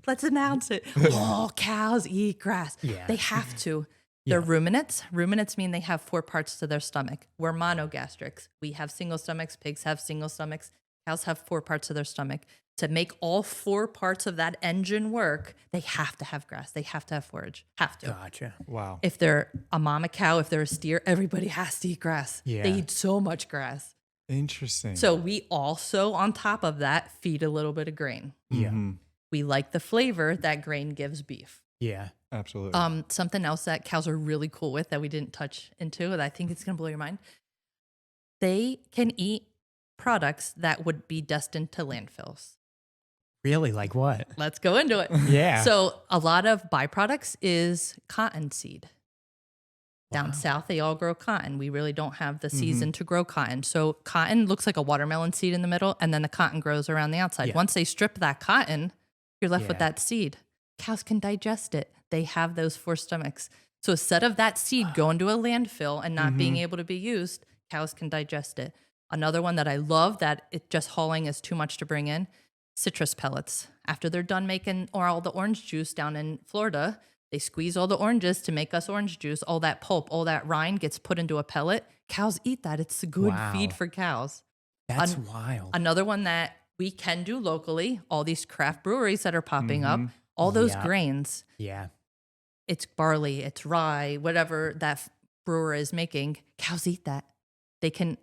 Let's announce it. All cows eat grass. Yeah. They have to. They're ruminants. Ruminants mean they have 4 parts to their stomach. We're monogastrics. We have single stomachs. Pigs have single stomachs. Cows have 4 parts of their stomach. To make all 4 parts of that engine work, they have to have grass. They have to have forage. Have to. Gotcha. Wow. If they're a mama cow, if they're a steer, everybody has to eat grass. Yeah. They eat so much grass. Interesting. So we also, on top of that, feed a little bit of grain. Yeah. We like the flavor that grain gives beef. Yeah. Absolutely. Something else that cows are really cool with that we didn't touch into, that I think it's going to blow your mind. They can eat products that would be destined to landfills. Really? Like what? Let's go into it. Yeah. So a lot of byproducts is cottonseed. Down south, they all grow cotton. We really don't have the season to grow cotton. So cotton looks like a watermelon seed in the middle, and then the cotton grows around the outside. Yeah. Once they strip that cotton, you're left with that seed. Cows can digest it. They have those 4 stomachs. So instead of that seed going to a landfill and not being able to be used, cows can digest it. Another one that I love that it just hauling is too much to bring in, citrus pellets. After they're done making all the orange juice down in Florida, they squeeze all the oranges to make us orange juice. All that pulp, all that rind gets put into a pellet. Cows eat that. It's a good feed for cows. That's wild. Another one that we can do locally, all these craft breweries that are popping up, all those grains. Yeah. It's barley, it's rye, whatever that brewer is making. Cows eat that. They can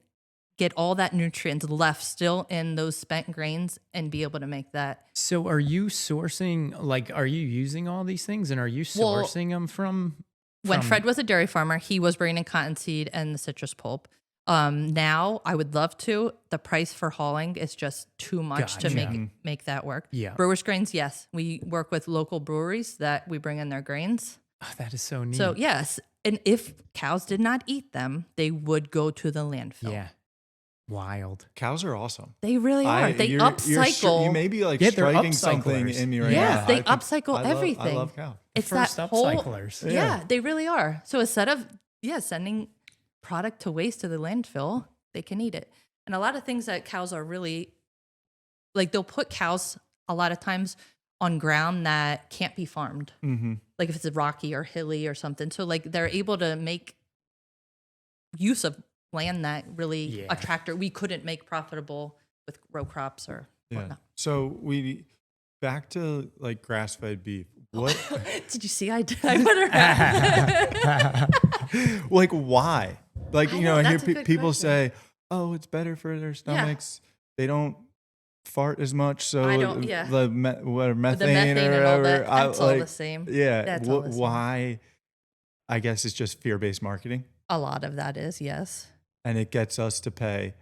get all that nutrients left still in those spent grains and be able to make that. So are you sourcing, are you using all these things, and are you sourcing them from? When Fred was a dairy farmer, he was bringing in cottonseed and the citrus pulp. Now I would love to. The price for hauling is just too much to make that work. Yeah. Brewers grains, yes. We work with local breweries that we bring in their grains. Oh, that is so neat. So yes, and if cows did not eat them, they would go to the landfill. Yeah. Wild. Cows are awesome. They really are. They upcycle. You may be like Yeah, they're striking something upcyclers. in me right Yes, now. they upcycle everything. I love cows. It's First that whole upcyclers. Yeah, they really are. So instead of sending product to waste to the landfill, they can eat it. And a lot of things that cows are really like, they'll put cows a lot of times on ground that can't be farmed. Mm-hmm. Like if it's rocky or hilly or something. So like they're able to make use of land that really we couldn't make profitable with row crops or whatnot. So back to like grass-fed beef. What did you see? I put her out. Like why? Like, you know, I hear people question. say, "Oh, it's better for their stomachs. They don't fart as much." So I don't. the methane, The methane or and all whatever. that. That's all the same. Yeah. That's all the same. Why? I guess it's just fear-based marketing, A lot of that is, yes. and it gets us to pay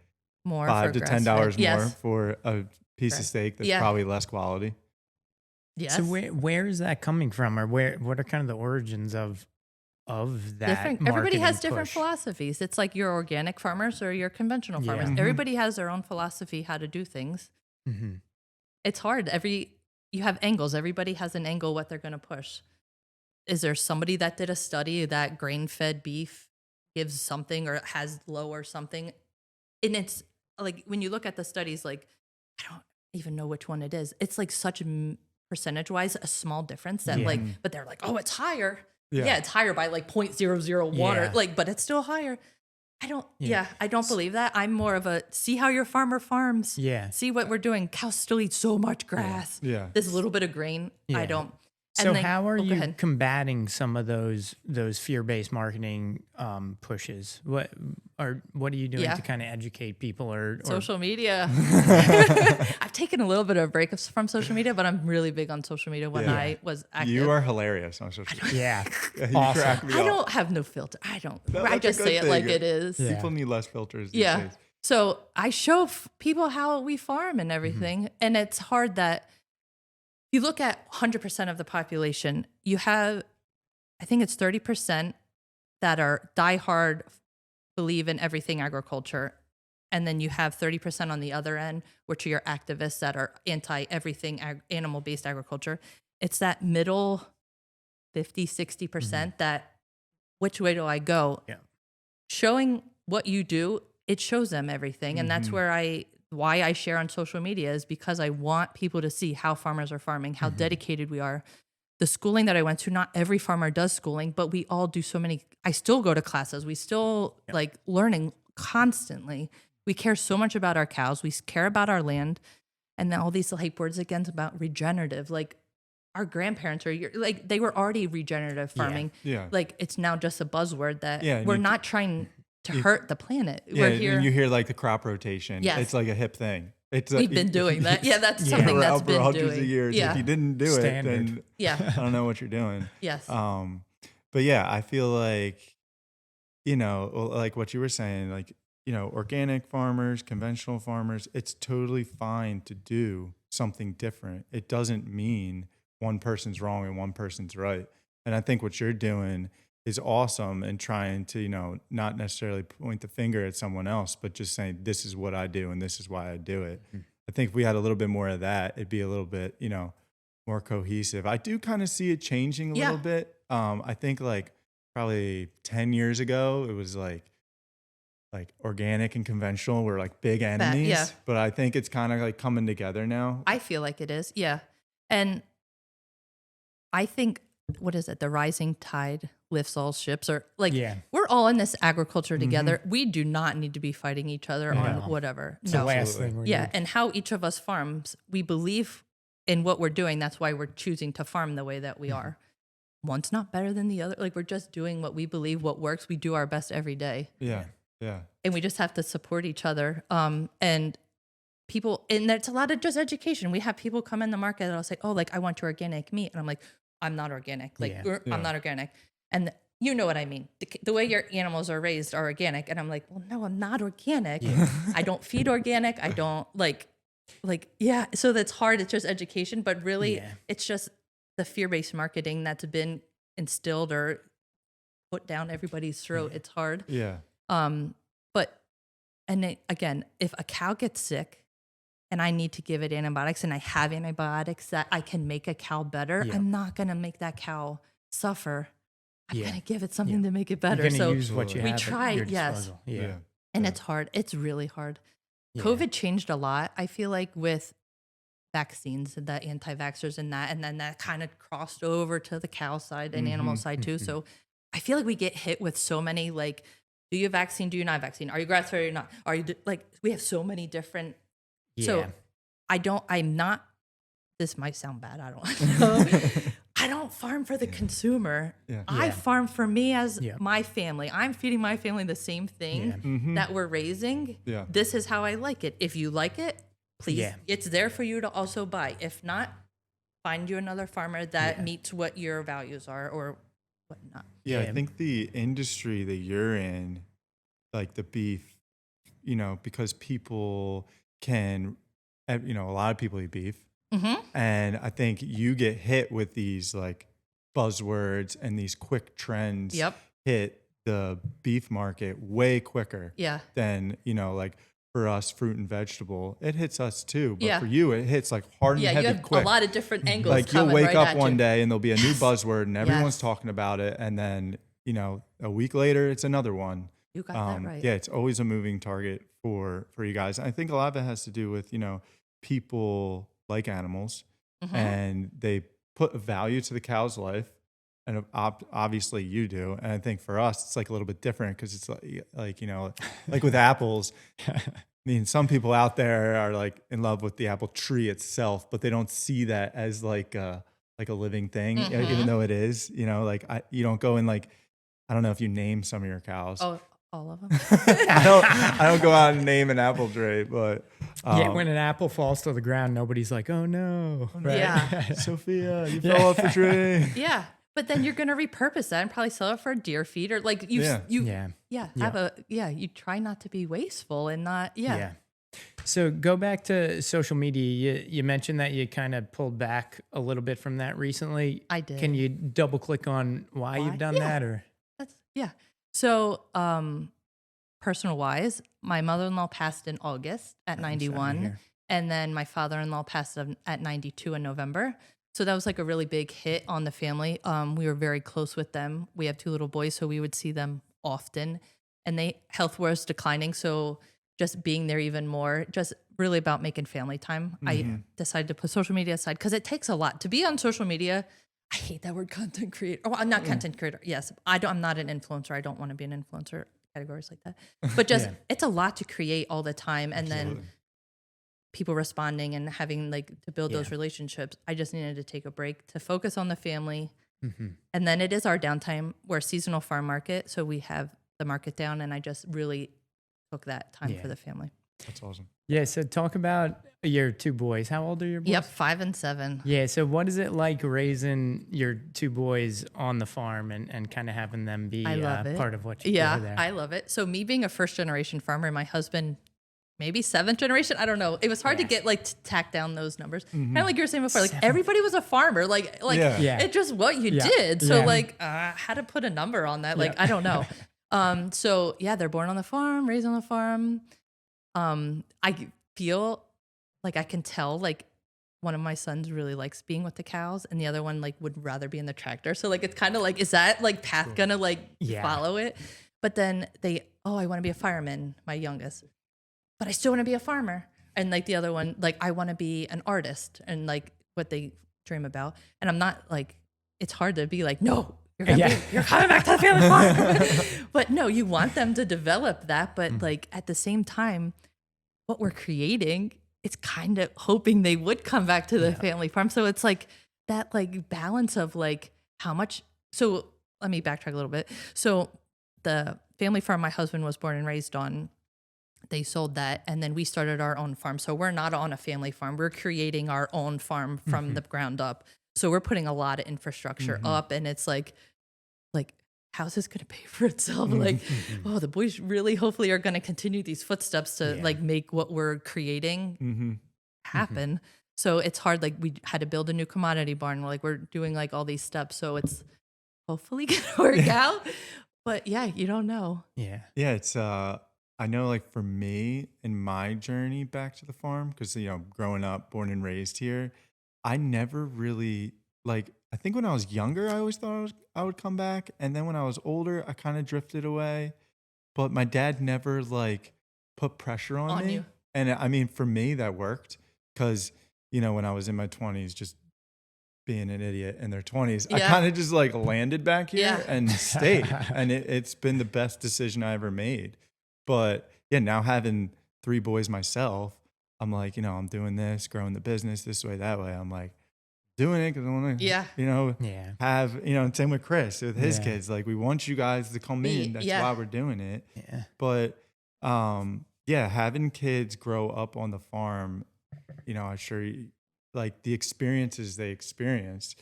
More $5 for to grass-fed. $10 more Yes. for a piece of steak that's probably less quality. Yes. So where is that coming from, or what are kind of the origins of that? Everybody has marketing different push? philosophies. It's like your organic farmers or your conventional farmers. Mhm. Everybody has their own philosophy how to do things. Mm-hmm. It's hard. You have angles. Everybody has an angle what they're going to push. Is there somebody that did a study that grain-fed beef gives something or has low or something? And it's like when you look at the studies, like I don't even know which one it is. It's like such percentage-wise a small difference that like, but they're like, oh, it's higher. Yeah, it's higher by like 0.001 or like, but it's still higher. I don't believe that. I'm more of a see how your farmer farms. Yeah. See what we're doing. Cows still eat so much grass. Yeah. This little bit of grain. Yeah. I don't. So And then- how are go you ahead. combating some of those fear-based marketing pushes? What are you doing to kind of educate people or Social media. I've taken a little bit of a break from social media, but I'm really big on social media when I was active. You are hilarious on social media. Yeah. You Awesome. crack me I up. don't have no filter. I don't. No, I that's a just good say it like thing. it is. Yeah. People need less filters these Yeah. days. So I show people how we farm and everything. And it's hard that you look at 100% of the population, you have, I think it's 30% that are diehard, believe in everything agriculture. And then you have 30% on the other end, which are your activists that are anti everything animal-based agriculture. It's that middle 50, 60% that which way do I go? Yeah. Showing what you do, it shows them everything. And that's why I share on social media is because I want people to see how farmers are farming, how dedicated we are. The schooling that I went to, not every farmer does schooling, but we all do so many. I still go to classes. We still like learning constantly. We care so much about our cows. We care about our land. And then all these hype words again about regenerative, like our grandparents like they were already regenerative farming. Yeah. Like it's now just a buzzword that and we're not trying to hurt the planet. We're here. And you hear like the crop rotation. Yes. It's like a hip thing. It's We've been doing that. Yeah, that's something that's for been hundreds doing. of years. Yeah. If you didn't do Standard. it, then Yeah. I don't know what you're doing. Yes. But yeah, I feel like, you know, like what you were saying, like, you know, organic farmers, conventional farmers, it's totally fine to do something different. It doesn't mean one person's wrong and one person's right. And I think what you're doing is awesome and trying to, you know, not necessarily point the finger at someone else, but just saying, this is what I do and this is why I do it. I think if we had a little bit more of that, it'd be a little bit, you know, more cohesive. I do kind of see it changing a little bit. I think like probably 10 years ago, it was like organic and conventional were like big enemies, but I think it's kind of like coming together now. I feel like it is. Yeah. And I think, what is it? The rising tide lifts all ships, or like we're all in this agriculture together. We do not need to be fighting each other on whatever. It's the last thing we need. And how each of us farms, we believe in what we're doing. That's why we're choosing to farm the way that we are. One's not better than the other. Like we're just doing what we believe, what works. We do our best every day. Yeah. Yeah. And we just have to support each other. And people, and that's a lot of just education. We have people come in the market that'll say, oh, like I want your organic meat. And I'm like, I'm not organic. Like I'm not organic. And you know what I mean? The way your animals are raised are organic. And I'm like, well, no, I'm not organic. I don't feed organic. I don't like, so that's hard. It's just education, but really it's just the fear-based marketing that's been instilled or put down everybody's throat. It's hard. Yeah. But And again, if a cow gets sick and I need to give it antibiotics and I have antibiotics that I can make a cow better, I'm not going to make that cow suffer. I'm going to give it something to make it better. You're So use what you we have try, at your yes. disposal. Yeah. And it's hard. It's really hard. Yeah. COVID changed a lot. I feel like with vaccines and the anti-vaxxers and then that kind of crossed over to the cow side and animal side too. So I feel like we get hit with so many, like, do you vaccine? Do you not vaccine? Are you grass-fed or you're not? Are you like, we have so many different. So I'm not, this might sound bad. I don't know. I don't farm for the consumer. I farm for me as my family. I'm feeding my family the same thing that we're raising. This is how I like it. If you like it, please, it's there for you to also buy. If not, find you another farmer that meets what your values are or whatnot. Yeah, I think the industry that you're in, like the beef, because people can, a lot of people eat beef. And I think you get hit with these like buzzwords and these quick trends hit the beef market way quicker than, like for us, fruit and vegetable, it hits us too. But for you, it hits like hard and heavy you have quick. A lot of different angles. Like you'll wake right up one day and there'll be a new buzzword and everyone's talking about it. And then, a week later, it's another one. You got that right. Yeah, it's always a moving target for you guys. I think a lot of it has to do with, people like animals and they put a value to the cow's life. And obviously you do. And I think for us, it's like a little bit different because it's like like with apples. I mean, some people out there are like in love with the apple tree itself, but they don't see that as like a living thing, even though it is, you don't go in like, I don't know if you name some of your cows. Oh, all of them. I don't go out and name an apple tree, but when an apple falls to the ground, nobody's like, oh no. Right? Yeah. Sophia, you fell off the tree. Yeah. But then you're going to repurpose that and probably sell it for a deer feed or like you try not to be wasteful and not. So go back to social media. You mentioned that you kind of pulled back a little bit from that recently. I did. Can you double click on why you've done that or? So, personal wise, my mother-in-law passed in August at 91. And then my father-in-law passed at 92 in November. So that was like a really big hit on the family. We were very close with them. We have 2 little boys, so we would see them often. And health was declining, so just being there even more, just really about making family time. I decided to put social media aside because it takes a lot to be on social media. I hate that word, content creator. Oh, I'm not content creator. Yes, I'm not an influencer. I don't want to be an influencer, categories like that. But just it's a lot to create all the time, and then people responding and having to build those relationships. I just needed to take a break to focus on the family. And then it is our downtime. We're a seasonal farm market, so we have the market down, and I just really took that time for the family. That's awesome. Yeah, so talk about your 2 boys. How old are your boys? Yep, 5 and 7. Yeah, so what is it like raising your 2 boys on the farm and kind of having them be part of what you do there? I love it. So me being a first-generation farmer, my husband maybe 7th generation. I don't know. It was hard to get to tack down those numbers. Kind of like you were saying before, everybody was a farmer. It's just what you did. So how to put a number on that? I don't know. So they're born on the farm, raised on the farm. I feel like I can tell one of my sons really likes being with the cows and the other one would rather be in the tractor. So it's kind of is that path gonna follow it? But then I want to be a fireman, my youngest. But I still want to be a farmer. And the other one, I want to be an artist and what they dream about. And I'm not it's hard to be no, you're coming back to the family farm. But no, you want them to develop that. But at the same time, what we're creating, it's kind of hoping they would come back to the family farm. So it's that balance of how much. So let me backtrack a little bit. So the family farm my husband was born and raised on, they sold that, and then we started our own farm. So we're not on a family farm. We're creating our own farm from the ground up. So we're putting a lot of infrastructure up, and it's how's this going to pay for itself? The boys really hopefully are going to continue these footsteps to make what we're creating happen. So it's hard. We had to build a new commodity barn. We're doing all these steps. So it's hopefully going to work out. But you don't know. Yeah. It's I know like for me in my journey back to the farm, because, growing up, born and raised here, I never really like, I think when I was younger, I always thought I would come back. And then when I was older, I kind of drifted away. But my dad never like put pressure on me. You. And I mean, for me, that worked because, when I was in my 20s, just being an idiot in their 20s, I kind of just like landed back here and stayed. And it's been the best decision I ever made. But yeah, now having 3 boys myself, I'm like, I'm doing this, growing the business this way, that way. I'm like doing it because I want to, have, and same with Chris, with his kids. Like, we want you guys to come in. That's why we're doing it. Yeah. But, having kids grow up on the farm, I'm sure like the experiences they experienced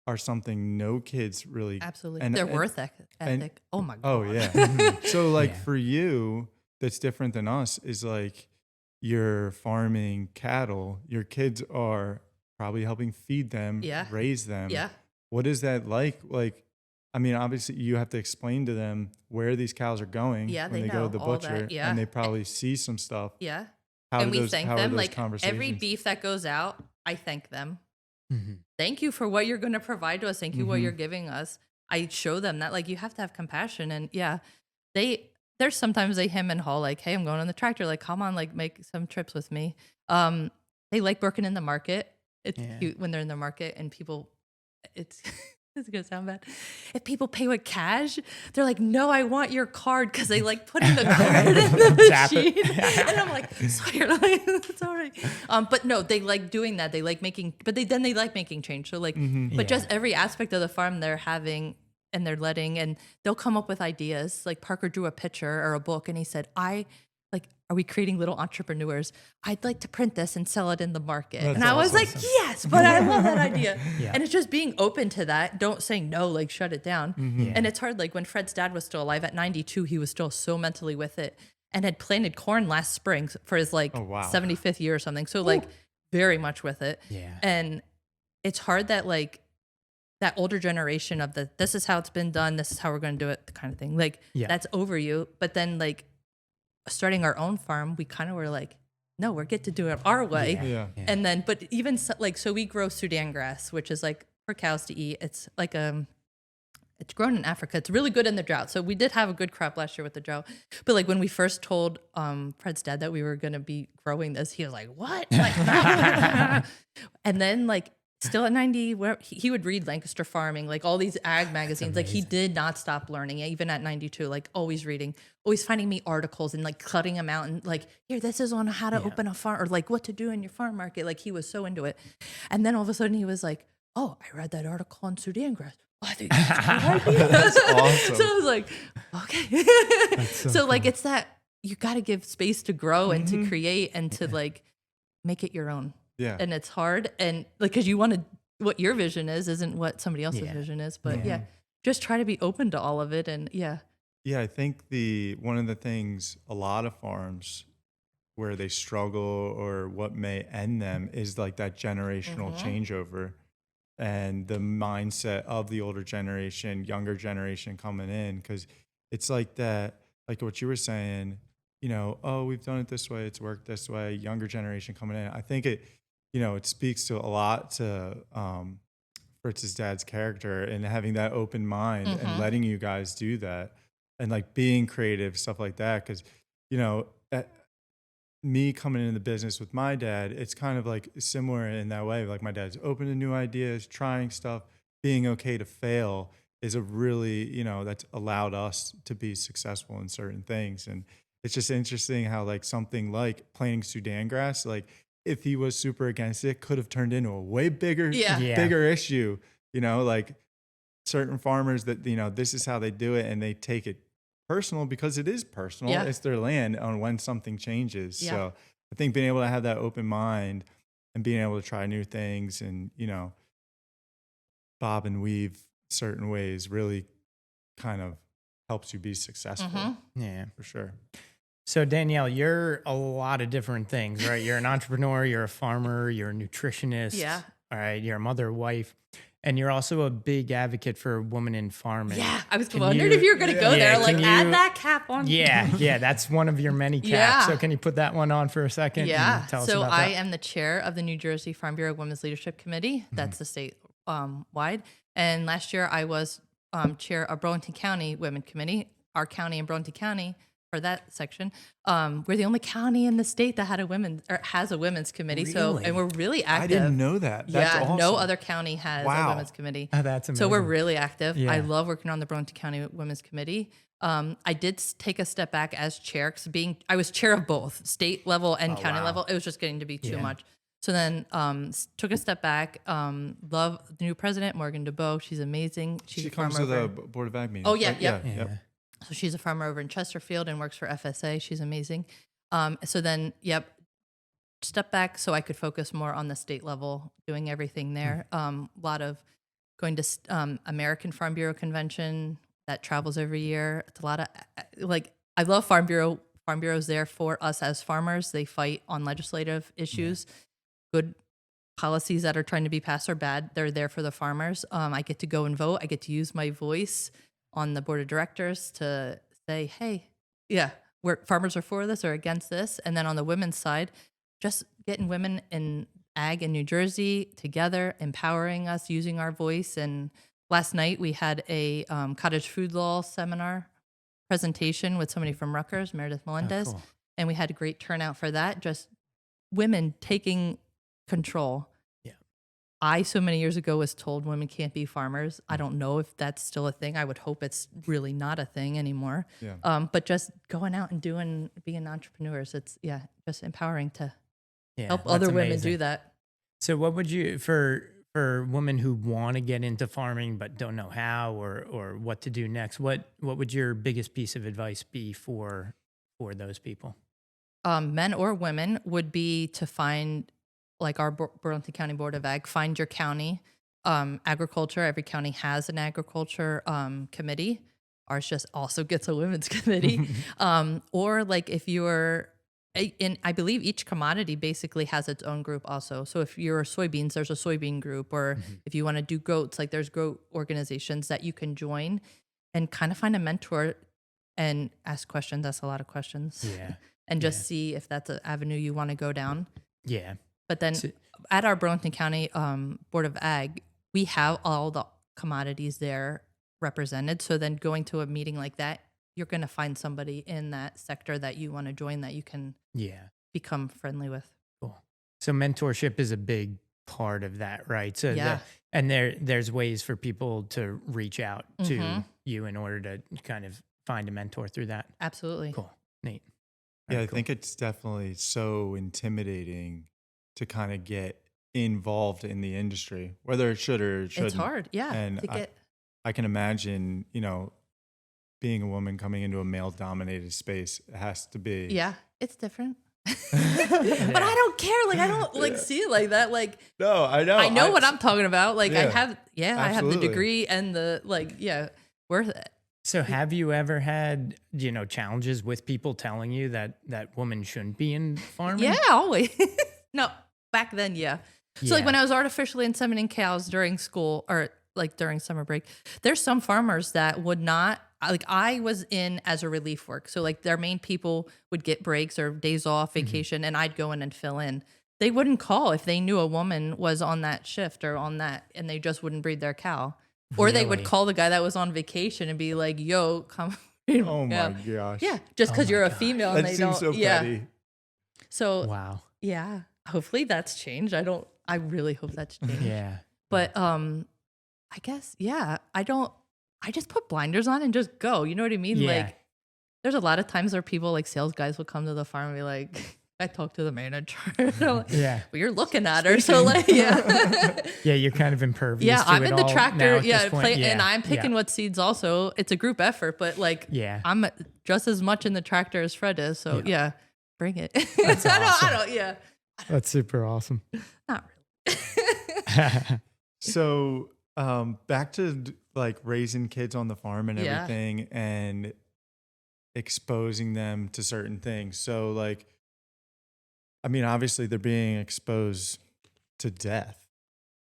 are something no kids really. Absolutely. And their worth ethic. Oh my God. Oh yeah. So like for you, that's different than us is like you're farming cattle. Your kids are probably helping feed them, raise them. Yeah. What is that like? Like, I mean, obviously you have to explain to them where these cows are going when they go to the butcher, and they probably see some stuff. Yeah. How and we those, thank how them. those Like every beef that goes out, I thank them. Mm-hmm. Thank you for what you're going to provide to us. Thank you what you're giving us. I show them that like you have to have compassion. And there's sometimes they hem and haw like, hey, I'm going on the tractor. Like, come on, like make some trips with me. They like working in the market. It's cute when they're in the market and people, it's going to sound bad. If people pay with cash, they're like, no, I want your card because they like putting the card in the machine. And I'm like, sorry, it's all right. But no, they like doing that. They like making, but they like making change. So like, but just every aspect of the farm they're having and they're letting, and they'll come up with ideas. Like Parker drew a picture or a book and he said, are we creating little entrepreneurs? I'd like to print this and sell it in the market. That's and I was awesome. like, yes, but I love that idea. And it's just being open to that. Don't say no, like shut it down. And it's hard. Like when Fred's dad was still alive at 92, he was still so mentally with it and had planted corn last spring for his 75th year or something. So like very much with it. Yeah. And it's hard that like that older generation of this is how it's been done. This is how we're going to do it, the kind of thing. Like that's over you. But then like, starting our own farm, we kind of were like, no, we get to do it our way. And then, but even so we grow Sudan grass, which is like for cows to eat. It's like it's grown in Africa. It's really good in the drought. So we did have a good crop last year with the drought. But like when we first told Fred's dad that we were going to be growing this, he was like, what? And then like still at 90, he would read Lancaster Farming, like all these ag magazines. Like he did not stop learning, even at 92, like always reading, always finding me articles and like cutting them out and like, here, this is on how to open a farm or like what to do in your farm market. Like he was so into it. And then all of a sudden he was like, oh, I read that article on Sudan grass. Oh, I think that's a good idea. That's awesome. So I was like, okay. So like, it's that you got to give space to grow and to create and to like make it your own. Yeah. And it's hard. And like, cause you want to, what your vision isn't what somebody else's vision is, but just try to be open to all of it. And yeah, I think one of the things a lot of farms where they struggle or what may end them is like that generational changeover and the mindset of the older generation, younger generation coming in. Cause it's like that, like what you were saying, oh, we've done it this way. It's worked this way. Younger generation coming in. I think it speaks to a lot to Fritz's dad's character and having that open mind and letting you guys do that and like being creative, stuff like that. Cause, me coming into the business with my dad, it's kind of like similar in that way. Like my dad's open to new ideas, trying stuff, being okay to fail is a really, that's allowed us to be successful in certain things. And it's just interesting how like something like planting Sudan grass, like if he was super against it, could have turned into a way bigger issue, like certain farmers that, this is how they do it and they take it personal because it is personal. Yeah. It's their land on when something changes. Yeah. So I think being able to have that open mind and being able to try new things and, bob and weave certain ways really kind of helps you be successful. Yeah, for sure. So Danielle, you're a lot of different things, right? You're an entrepreneur, you're a farmer, you're a nutritionist. Yeah. All right. You're a mother, wife. And you're also a big advocate for women in farming. Yeah, I was wondering if you were going to go there. Like, add that cap on. Yeah, that's one of your many caps. Yeah. So can you put that one on for a second? Yeah. And tell us so about I that? am the chair of the New Jersey Farm Bureau Women's Leadership Committee. That's the state wide. And last year I was chair of Burlington County Women Committee. Our county in Burlington County, for that section, we're the only county in the state that has a women's committee. So, Really? and we're really active. I didn't know that. That's awesome. No other county has a women's committee. Oh, that's amazing. So we're really active. Yeah. I love working on the Burlington County Women's Committee. I did take a step back as chair because I was chair of both state level and county level. It was just getting to be too much. So then took a step back. Love the new president, Morgan DeBoe. She's amazing. She comes to the Board of Ag meetings. Oh, yeah, right? yep. Yep. So she's a farmer over in Chesterfield and works for FSA. She's amazing. So then, step back so I could focus more on the state level, doing everything there. A lot of going to American Farm Bureau Convention that travels every year. It's a lot of I love Farm Bureau. Farm Bureau's there for us as farmers. They fight on legislative issues. Good policies that are trying to be passed or bad, they're there for the farmers. I get to go and vote. I get to use my voice on the board of directors to say, hey, farmers are for this or against this. And then on the women's side, just getting women in ag in New Jersey together, empowering us, using our voice. And last night we had a cottage food law seminar presentation with somebody from Rutgers, Meredith Melendez. Cool. And we had a great turnout for that. Just women taking control. I, so many years ago, was told women can't be farmers. I don't know if that's still a thing. I would hope it's really not a thing anymore. Yeah. But just going out and being entrepreneurs, it's just empowering to help other women do that. So what would you, for women who want to get into farming but don't know how or what to do next, what would your biggest piece of advice be for those people? Men or women would be to find, like our Burlington County Board of Ag, find your county agriculture. Every county has an agriculture committee. Ours just also gets a women's committee. Or like if you're I believe each commodity basically has its own group also. So if you're soybeans, there's a soybean group. Or if you want to do goats, like there's goat organizations that you can join and kind of find a mentor and ask questions. Ask a lot of questions. Yeah. And just see if that's an avenue you want to go down. Yeah. But then at our Burlington County Board of Ag, we have all the commodities there represented. So then going to a meeting like that, you're going to find somebody in that sector that you want to join that you can become friendly with. Cool. So mentorship is a big part of that, right? So and there's ways for people to reach out to you in order to kind of find a mentor through that. Absolutely. Cool. Neat. Yeah, I think it's definitely so intimidating to kind of get involved in the industry, whether it should or it shouldn't. It's hard, And I can imagine, being a woman coming into a male-dominated space, it has to be. Yeah, it's different. But I don't care. Like, I don't see it like that. Like, no, I know. I know what I'm talking about. Like, I have the absolutely. degree and the worth it. So have you ever had, challenges with people telling you that women shouldn't be in farming? Yeah, always. No, back then, yeah. So like when I was artificially insemining cows during school or like during summer break, there's some farmers that would not, like I was in as a relief work. So like their main people would get breaks or days off, vacation, and I'd go in and fill in. They wouldn't call if they knew a woman was on that shift or on that, and they just wouldn't breed their cow. Or they would call the guy that was on vacation and be like, yo, come. Oh my gosh. Yeah, just because you're a female and That they seems don't. so petty. So wow. Yeah, hopefully that's changed. I really hope that's changed. Yeah. But I guess, I just put blinders on and just go. You know what I mean? Yeah. Like there's a lot of times where people like sales guys will come to the farm and be like, I talked to the manager. Yeah. Well, you're looking at her. So like, yeah. Yeah, you're kind of impervious Yeah, to I'm it in the all tractor. now at Yeah, this point. and I'm picking what seeds also. It's a group effort, but like I'm just as much in the tractor as Fred is. So yeah, bring it. That's awesome. I don't, yeah. That's super awesome. Not really. So back to like raising kids on the farm and Yeah. everything and exposing them to certain things. So like, I mean, obviously they're being exposed to death.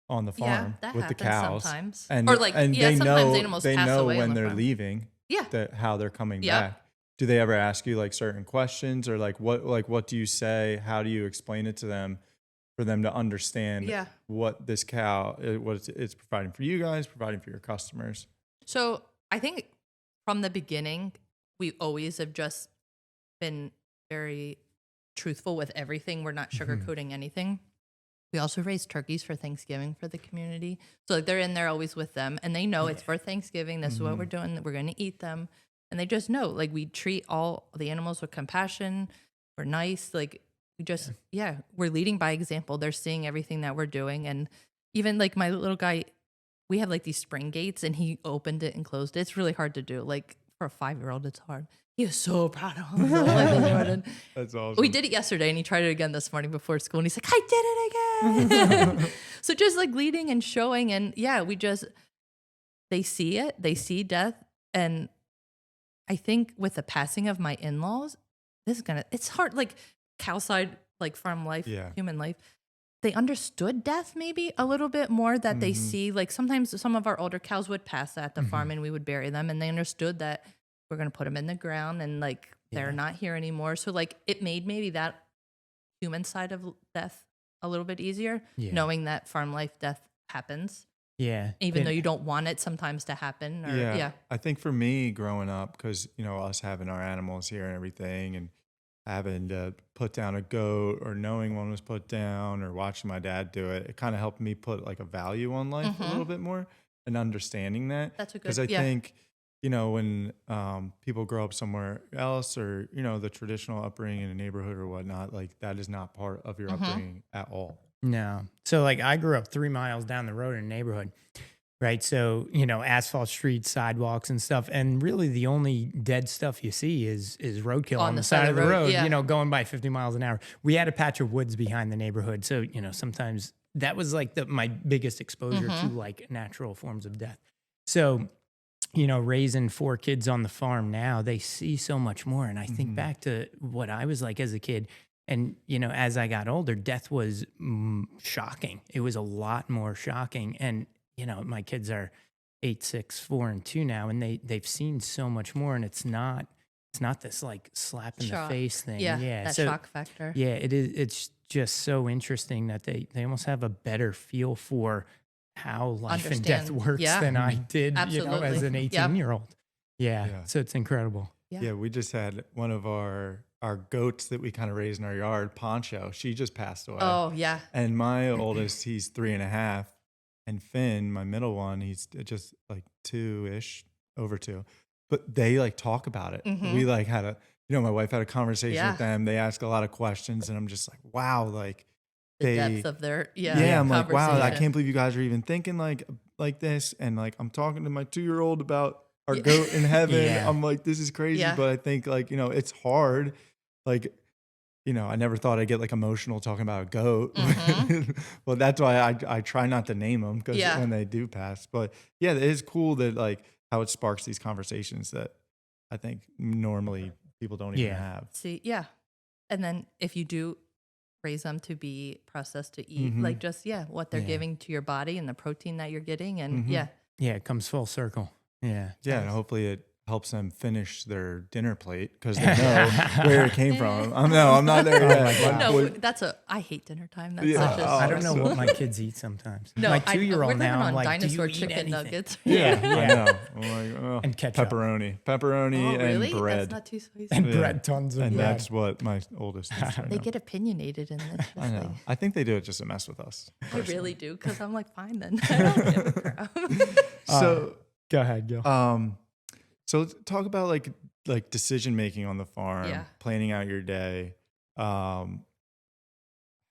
on the Yeah, farm that with the happens cows. sometimes. And Or like, and yeah, they sometimes know animals they pass know away on when the they're farm. leaving Yeah. how they're coming Yep. back. Do they ever ask you like certain questions, or like what do you say? How do you explain it to them for them to understand Yeah. what this cow what it's providing for you guys, providing for your customers? So I think from the beginning, we always have just been very truthful with everything. We're not sugarcoating anything. We also raise turkeys for Thanksgiving for the community. So like, they're in there always with them, and they know it's for Thanksgiving. This is what we're doing. We're going to eat them. And they just know, like, we treat all the animals with compassion. We're nice. Like, we just, we're leading by example. They're seeing everything that we're doing. And even like my little guy, we have like these spring gates, and he opened it and closed it. It's really hard to do. Like, for a 5-year-old, it's hard. He was so proud of himself. That's awesome. We did it yesterday, and he tried it again this morning before school, and he's like, I did it again. So just like leading and showing, and they see it, they see death. And I think with the passing of my in-laws, it's hard, like cow side, like farm life, human life. They understood death maybe a little bit more, that they see, like sometimes some of our older cows would pass at the farm and we would bury them, and they understood that we're going to put them in the ground, and like they're not here anymore. So like it made maybe that human side of death a little bit easier, knowing that farm life death happens. Yeah. Even though you don't want it sometimes to happen. Or, I think for me growing up, because, us having our animals here and everything, and having to put down a goat, or knowing one was put down, or watching my dad do it, it kind of helped me put like a value on life a little bit more, and understanding that. That's a good, because I think, when people grow up somewhere else, or, the traditional upbringing in a neighborhood or whatnot, like that is not part of your upbringing at all. No. So like I grew up 3 miles down the road in a neighborhood, right? So, asphalt streets, sidewalks and stuff. And really the only dead stuff you see is roadkill on the side of the road, going by 50 miles an hour. We had a patch of woods behind the neighborhood. So, sometimes that was like my biggest exposure to like natural forms of death. So, raising 4 kids on the farm now, they see so much more. And I think back to what I was like as a kid. And, as I got older, death was shocking. It was a lot more shocking. And, my kids are 8, 6, 4, and 2 now, and they've seen so much more. And it's not this like slap in the face thing. That shock factor. Yeah, it is. It's just so interesting that they almost have a better feel for how life and death works than I did, as an 18-year-old. Yeah. So it's incredible. Yeah, we just had one of our goats that we kind of raised in our yard, Poncho. She just passed away. Oh, yeah. And my oldest, he's 3.5. And Finn, my middle one, he's just like 2-ish, over 2. But they like talk about it. We like had my wife had a conversation with them. They ask a lot of questions, and I'm just like, wow, like the depth of their I'm like, wow, I can't believe you guys are even thinking like this. And like I'm talking to my 2-year-old about our goat in heaven. I'm like, this is crazy. But I think like, it's hard. Like, I never thought I'd get like emotional talking about a goat. Well, that's why I try not to name them, because when they do pass. But it is cool that like how it sparks these conversations that I think normally people don't even have. See, and then if you do raise them to be processed to eat, like just what they're giving to your body and the protein that you're getting, and it comes full circle. And hopefully it helps them finish their dinner plate, because they know where it came from. I'm not there yet. No, I hate dinner time. That's such a I don't know what my kids eat sometimes. No, my 2-year-old now, I'm like, dinosaur do you eat chicken anything? nuggets. I know. I'm like, oh, and ketchup. pepperoni, really? and bread. That's not too spicy. And bread, tons of and bread. That's what my oldest eats right They now. get opinionated in this. I know. I think they do it just to mess with us. I really do, because I'm like, fine then. I don't give a crap. So go ahead. So talk about like decision making on the farm, planning out your day. How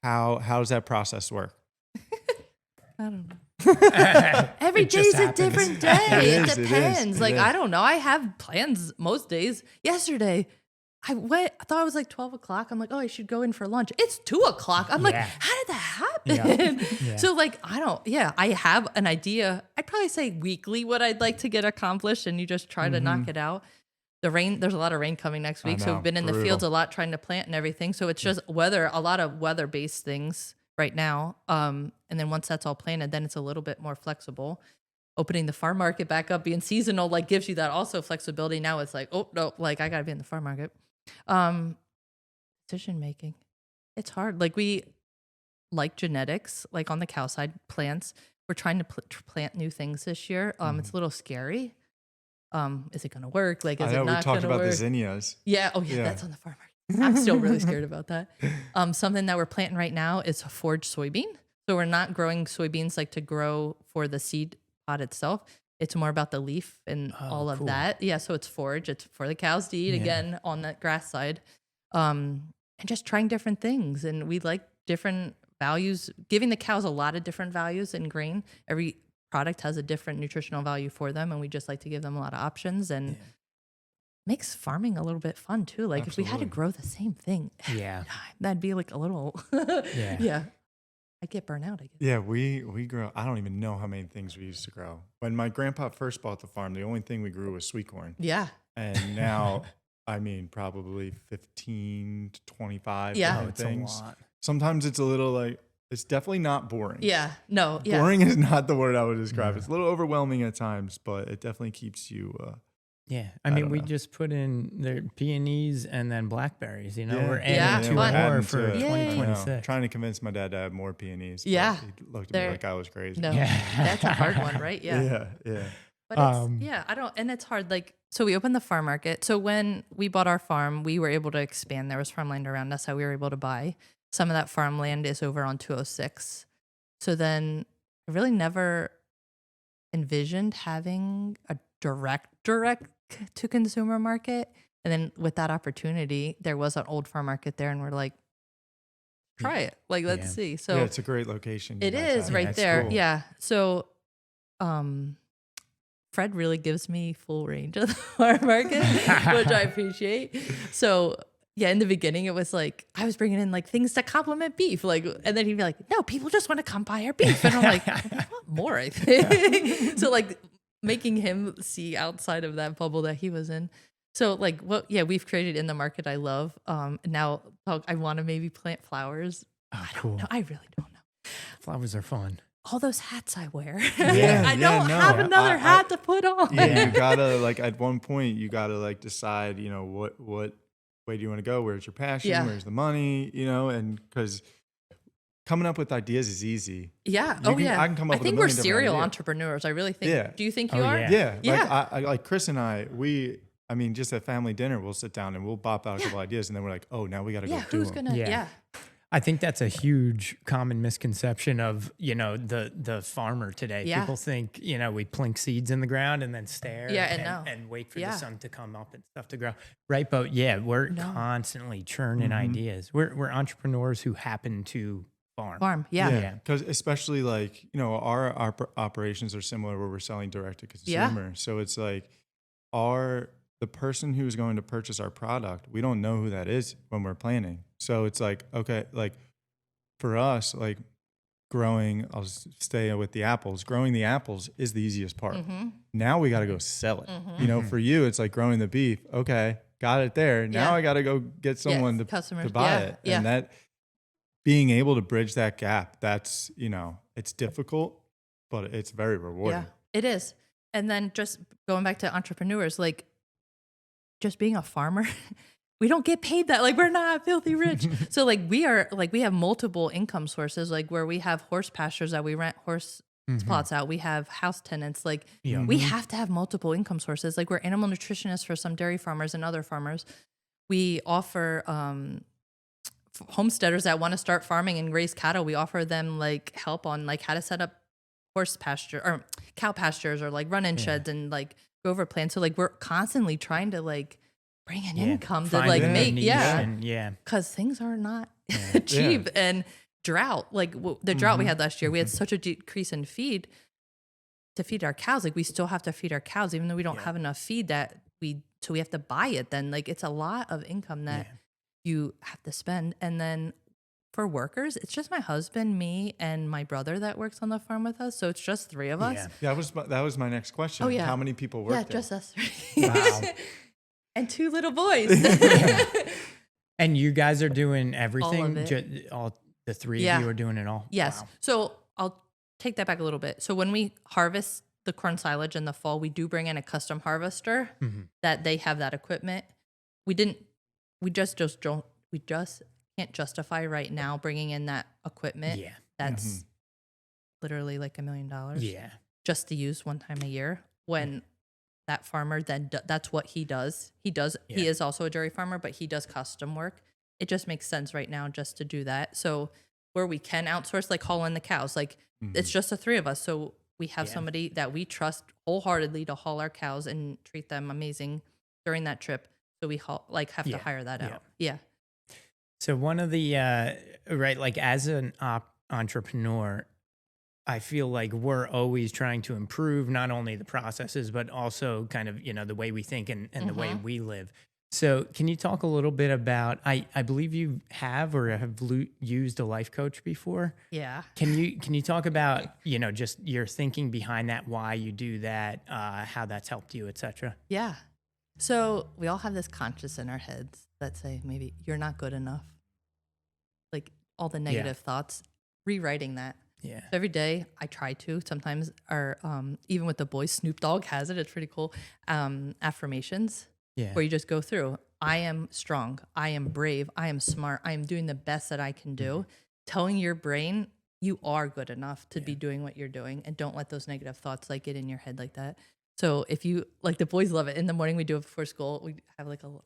does that process work? I don't know. Every day's a different day. It depends. I don't know. I have plans most days. Yesterday, I thought it was like 12 o'clock. I'm like, oh, I should go in for lunch. It's 2 o'clock. I'm like, how did that happen? So I have an idea. I'd probably say weekly what I'd like to get accomplished, and you just try to knock it out. The rain, there's a lot of rain coming next week. So we've been in the fields a lot trying to plant and everything. So it's just a lot of weather-based things. right now. And then once that's all planted, then it's a little bit more flexible. Opening the farm market back up, being seasonal, like gives you that also flexibility. Now it's like, oh no, like I gotta be in the farm market. Decision making, it's hard. Like we like genetics, like on the cow side, plants. We're trying to plant new things this year. It's a little scary. Is it gonna work? Like, is it not gonna work? We talked about the zinnias. Yeah. Oh yeah, that's on the farm market. I'm still really scared about that. Something that we're planting right now is a forage soybean. So we're not growing soybeans like to grow for the seed pod itself. It's more about the leaf and all of that. Yeah, so it's forage. It's for the cows to eat again on that grass side. And just trying different things. And we like different values, giving the cows a lot of different values in grain. Every product has a different nutritional value for them. And we just like to give them a lot of options and makes farming a little bit fun too. Like if we had to grow the same thing, that'd be like a little, I get burnt out, I guess. Yeah, we grow, I don't even know how many things we used to grow. When my grandpa first bought the farm, the only thing we grew was sweet corn. Yeah. And now, I mean, probably 15 to 25 it's things. a lot. Sometimes it's a little like, it's definitely not boring. Yeah, no, yeah. Boring is not the word I would describe. It's a little overwhelming at times, but it definitely keeps you... I mean, we just put in the peonies and then blackberries, we're adding two fun. more for 2026. Trying to convince my dad to have more peonies. Yeah. He looked at me like I was crazy. No, that's a hard one, right? Yeah. Yeah. But I don't, and it's hard. Like, so we opened the farm market. So when we bought our farm, we were able to expand. There was farmland around. That's how we were able to buy. Some of that farmland is over on 206. So then I really never envisioned having a direct to consumer market. And then with that opportunity, there was an old farm market there, and we're like, try it. Like, let's see. So it's a great location. It is right there. Cool. Yeah. So, Fred really gives me full range of the farm market, which I appreciate. So in the beginning, it was like, I was bringing in like things that complement beef. Like, and then he'd be like, no, people just want to come buy our beef. And I'm like, I want more, I think. So like making him see outside of that bubble that he was in. So like we've created in the market I love. Now I want to maybe plant flowers. Oh, I don't know. I really don't know. Flowers are fun. All those hats I wear. I don't have another hat to put on. Yeah, you gotta like at one point you gotta like decide, what way do you want to go? Where's your passion? Yeah. Where's the money? And because coming up with ideas is easy. Yeah. I can come up with think we're serial entrepreneurs. I really think. Yeah. Do you think you are? Yeah. Like I like Chris and I, just at family dinner, we'll sit down and we'll bop out a couple ideas, and then we're like, oh, now we got to go do them. I think that's a huge common misconception of, the farmer today. Yeah. People think, we plink seeds in the ground and then stare and wait for the sun to come up and stuff to grow. Right. But we're constantly churning ideas. We're entrepreneurs who happen to farm. Yeah. Because especially like, our operations are similar where we're selling direct to consumer. Yeah. So it's like the person who's going to purchase our product, we don't know who that is when we're planning. So it's like, okay, like for us, like I'll stay with the apples. Growing the apples is the easiest part. Mm-hmm. Now we got to go sell it. Mm-hmm. For you, it's like growing the beef. Okay, got it there. Now I got to go get someone to buy it. Yeah. And that being able to bridge that gap, that's, it's difficult, but it's very rewarding. Yeah, it is. And then just going back to entrepreneurs, like just being a farmer, we don't get paid that. Like we're not filthy rich. So like we have multiple income sources, like where we have horse pastures that we rent horse plots out. We have house tenants. Like we have to have multiple income sources. Like we're animal nutritionists for some dairy farmers and other farmers. We offer homesteaders that want to start farming and raise cattle. We offer them like help on like how to set up horse pasture or cow pastures or like run-in sheds and like go over plans. So like we're constantly trying to like bring an income to like make because things are not cheap and drought like the drought we had last year, we had such a decrease in feed to feed our cows. Like we still have to feed our cows even though we don't have enough feed so we have to buy it. Then like it's a lot of income that you have to spend. And then for workers, it's just my husband, me, and my brother that works on the farm with us. So it's just three of us. Yeah, that was my next question. How many people work there? Just us three. Wow. And two little boys. And you guys are doing everything? All of it. the three of you are doing it all? Yes. Wow. So I'll take that back a little bit. So when we harvest the corn silage in the fall, we do bring in a custom harvester that they have that equipment. We just can't justify right now bringing in that equipment. Yeah. That's literally like $1 million. Yeah. Just to use one time a year when that farmer then that's what he does. He is also a dairy farmer, but he does custom work. It just makes sense right now just to do that. So where we can outsource, like haul in the cows, like it's just the three of us. So we have somebody that we trust wholeheartedly to haul our cows and treat them amazing during that trip. So we have to hire that out. Yeah. So one of the, right, like as an entrepreneur, I feel like we're always trying to improve not only the processes, but also kind of, the way we think and the way we live. So can you talk a little bit about, I believe you have used a life coach before. Yeah. Can you talk about, just your thinking behind that, why you do that, how that's helped you, et cetera? Yeah. So we all have this conscious in our heads that say, maybe you're not good enough. Like all the negative thoughts, rewriting that. Yeah. So every day I try to. Sometimes, even with the boys, Snoop Dogg has it. It's pretty cool. Affirmations. Yeah. Where you just go through. I am strong. I am brave. I am smart. I am doing the best that I can do. Telling your brain you are good enough to be doing what you're doing, and don't let those negative thoughts like get in your head like that. So if you like, the boys love it. In the morning we do it before school. We have like we're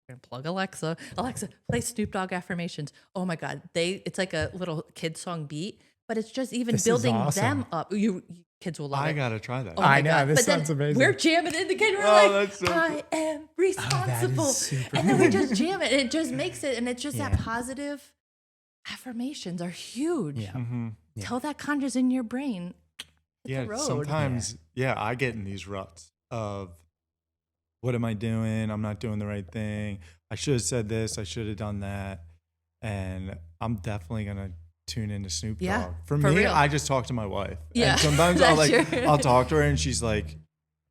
gonna plug Alexa. Alexa, play Snoop Dogg affirmations. Oh my God, it's like a little kid song beat. But it's just even building them up. You kids will love it. I gotta try that. Oh I know. God. This But then sounds amazing. we're jamming in the kid. We're that's so I am responsible. super And then we just jam it. And it just makes it. And it's just that positive affirmations are huge. Yeah. Tell that conscious in your brain. Hit the road. Sometimes, I get in these ruts of what am I doing? I'm not doing the right thing. I should have said this. I should have done that. And I'm definitely gonna tune into Snoop Dogg. Yeah, For for me, real. I just talk to my wife. Yeah, And sometimes that's true. I'll talk to her and she's like,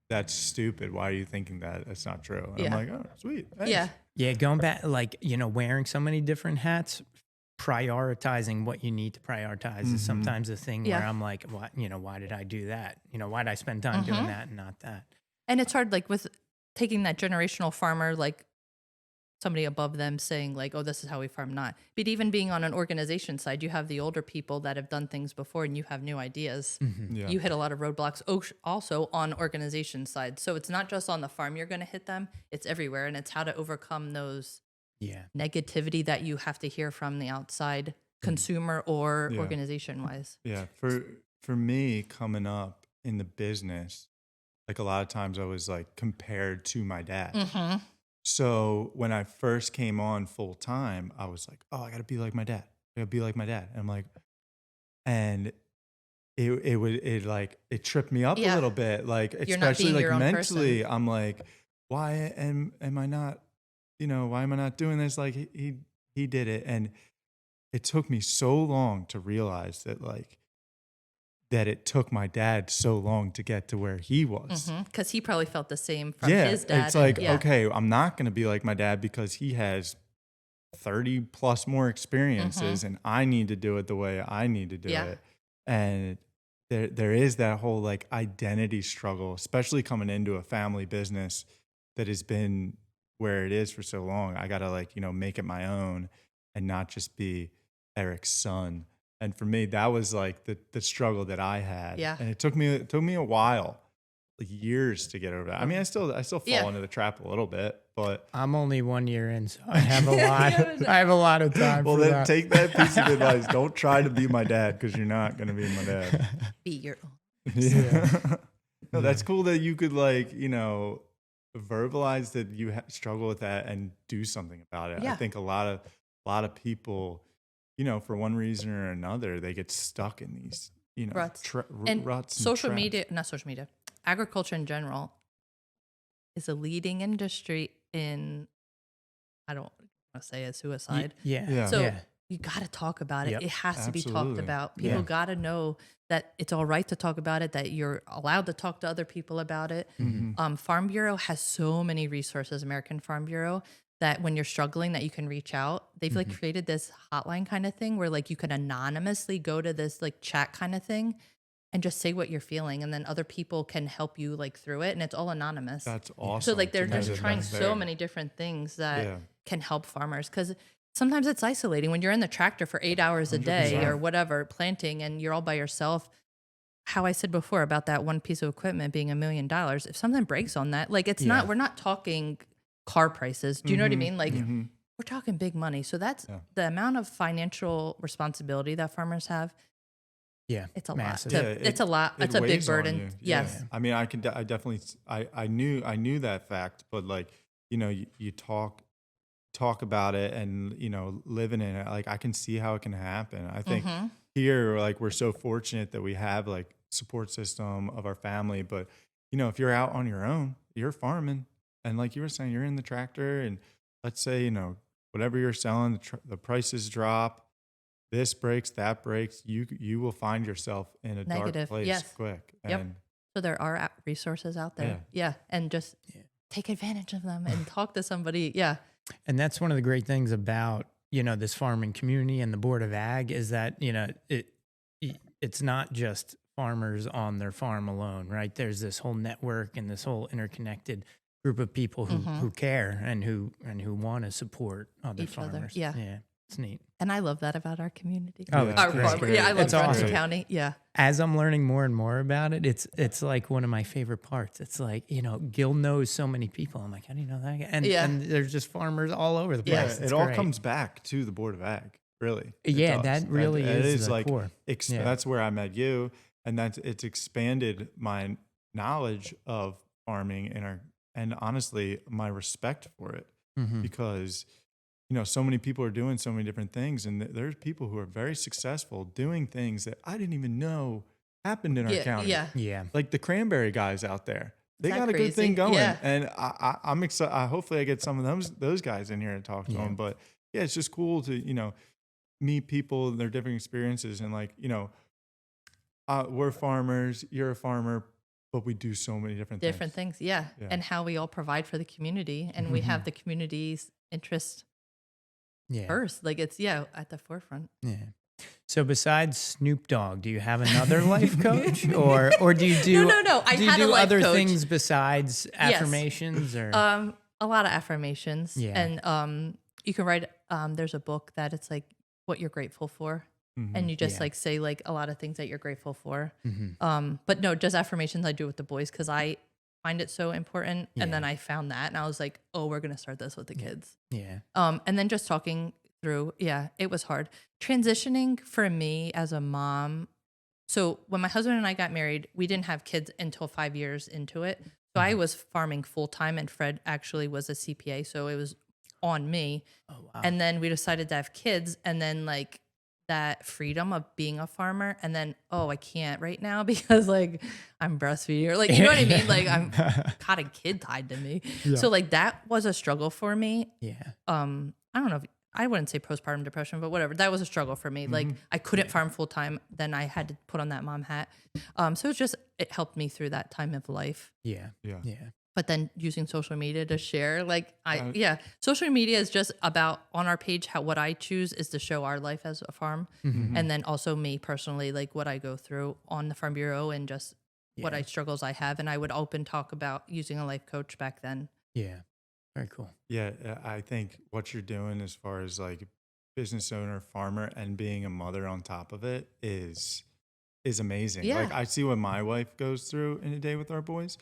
"That's stupid. Why are you thinking that? That's not true." And I'm like, "Oh, sweet. Thanks." Yeah. Yeah. Going back, like, wearing so many different hats, prioritizing what you need to prioritize is sometimes a thing where I'm like, why did I do that? Why did I spend time doing that and not that? And it's hard, like with taking that generational farmer, like somebody above them saying like, oh, this is how we farm, not. But even being on an organization side, you have the older people that have done things before and you have new ideas. Yeah. You hit a lot of roadblocks also on organization side. So it's not just on the farm you're going to hit them. It's everywhere. And it's how to overcome those negativity that you have to hear from the outside consumer or organization wise. Yeah. For me, coming up in the business, like a lot of times I was like compared to my dad. So when I first came on full time, I was like, oh, I got to be like my dad. I got to be like my dad. And I'm like, and it tripped me up a little bit. Like, You're not especially being like your own mentally, person. I'm like, why am I not, why am I not doing this? Like he did it. And it took me so long to realize that that it took my dad so long to get to where he was. Because he probably felt the same from his dad. It's like, okay, I'm not going to be like my dad because he has 30 plus more experiences and I need to do it the way I need to do it. And there is that whole like identity struggle, especially coming into a family business that has been where it is for so long. I got to make it my own and not just be Eric's son. And for me, that was like the struggle that I had. Yeah. And it took me a while, like years to get over that. I mean, I still fall into the trap a little bit, but I'm only 1 year in, so I have a lot of time. well, for then that. take that piece of advice. Don't try to be my dad because you're not going to be my dad. Be your own. Yeah. No, that's cool that you could verbalize that you struggle with that and do something about it. Yeah. I think a lot of people, for one reason or another, they get stuck in these, Ruts. And Not social media, agriculture in general is a leading industry in, I don't want to say a suicide. Yeah. So yeah. you got to talk about it. Yep. It has to be talked Absolutely. about. People Yeah. got to know that it's all right to talk about it, that you're allowed to talk to other people about it. Farm Bureau has so many resources, American Farm Bureau, that when you're struggling that you can reach out. They've like created this hotline kind of thing where like you can anonymously go to this like chat kind of thing and just say what you're feeling, and then other people can help you like through it, and it's all anonymous. That's awesome. So like they're to know just that trying that's so there. many different things that Yeah. can help farmers, because sometimes it's isolating when you're in the tractor for 8 hours a day 100%. or whatever planting and you're all by yourself. How I said before about that one piece of equipment being $1 million, if something breaks on that, like it's not, we're not talking car prices. Do you know what I mean? Like we're talking big money. So that's the amount of financial responsibility that farmers have. Yeah. It's a massive. lot. Yeah, It's a lot. It's a big weighs on burden. you. Yes. Yeah. I mean, I definitely, I knew that fact, but like, you know, you talk about it and, you know, living in it, like I can see how it can happen. I think here, like we're so fortunate that we have like support system of our family, but you know, if you're out on your own, you're farming, and like you were saying, you're in the tractor, and let's say, you know, whatever you're selling, the prices drop, this breaks, that breaks, you will find yourself in a dark Negative. place Yes. quick. Yep. And So there are resources out there. Yeah. And just take advantage of them and talk to somebody. Yeah. And that's one of the great things about, you know, this farming community and the Board of Ag is that, you know, it's not just farmers on their farm alone, right? There's this whole network and this whole interconnected group of people who care and who want to support other Each other, farmers. yeah. Yeah. It's neat. And I love that about our community. Oh, Yeah. it's Our great. farmer. Yeah, I love It's Vincentown awesome. County. Yeah. As I'm learning more and more about it, it's like one of my favorite parts. It's like, you know, Gil knows so many people. I'm like, how do you know that? And there's just farmers all over the place. Yeah. It's it all great. comes back to the Board of Ag, really. It Yeah, does. that really It is the like core. Yeah. That's where I met you, and it's expanded my knowledge of farming and honestly my respect for it, because you know, so many people are doing so many different things, and there's people who are very successful doing things that I didn't even know happened in our county. Yeah. Yeah. Like the cranberry guys out there, they Is that got a good crazy? thing going, Yeah. and I'm excited. Hopefully, I get some of those guys in here and talk to them. But yeah, it's just cool to, you know, meet people and their different experiences, and like, you know, we're farmers, you're a farmer, but we do so many different Things. Yeah. And how we all provide for the community, and we have the community's interest first. Like it's, at the forefront. Yeah. So besides Snoop Dogg, do you have another life coach, or do you do No. I do you had do a life other coach. things besides affirmations or A lot of affirmations. Yeah. And you can write. There's a book that it's like what you're grateful for, and you just like say like a lot of things that you're grateful for. But no, just affirmations I do with the boys because I find it so important. And then I found that, and I was like, oh, we're gonna start this with the kids. Yeah. And then just talking through, it was hard. Transitioning for me as a mom. So when my husband and I got married, we didn't have kids until 5 years into it. So I was farming full time, and Fred actually was a CPA. So it was on me. Oh wow. And then we decided to have kids, and then like that freedom of being a farmer, and then, oh, I can't right now because like I'm breastfeeding, or like, you know what I mean? Like I'm got a kid tied to me. So like that was a struggle for me. Yeah. I don't know if I wouldn't say postpartum depression, but whatever. That was a struggle for me. Like I couldn't farm full time. Then I had to put on that mom hat. So it helped me through that time of life. Yeah. Yeah. Yeah. But then using social media to share, like social media is just about on our page. What I choose is to show our life as a farm. And then also me personally, like what I go through on the Farm Bureau and just what struggles I have. And I would open talk about using a life coach back then. Yeah. Very cool. Yeah, I think what you're doing as far as like business owner, farmer, and being a mother on top of it is amazing. Yeah. Like I see what my wife goes through in a day with our boys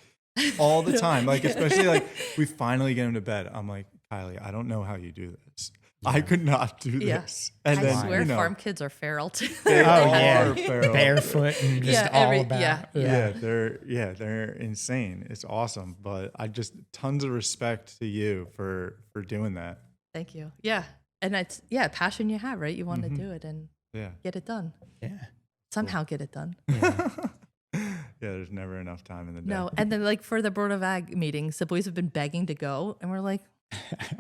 all the time. Like especially like we finally get them to bed. I'm like, Kylie, I don't know how you do this. I could not do this. And I then, swear you know, farm kids are feral too. they yeah. are feral. Barefoot and just all about. They're insane. It's awesome. But I just tons of respect to you for doing that. Thank you. Yeah. And it's, passion you have, right? You want to do it and get it done. Yeah. Somehow get it done. There's never enough time in the day. No. And then like for the Board of Ag meetings, the boys have been begging to go. And we're like,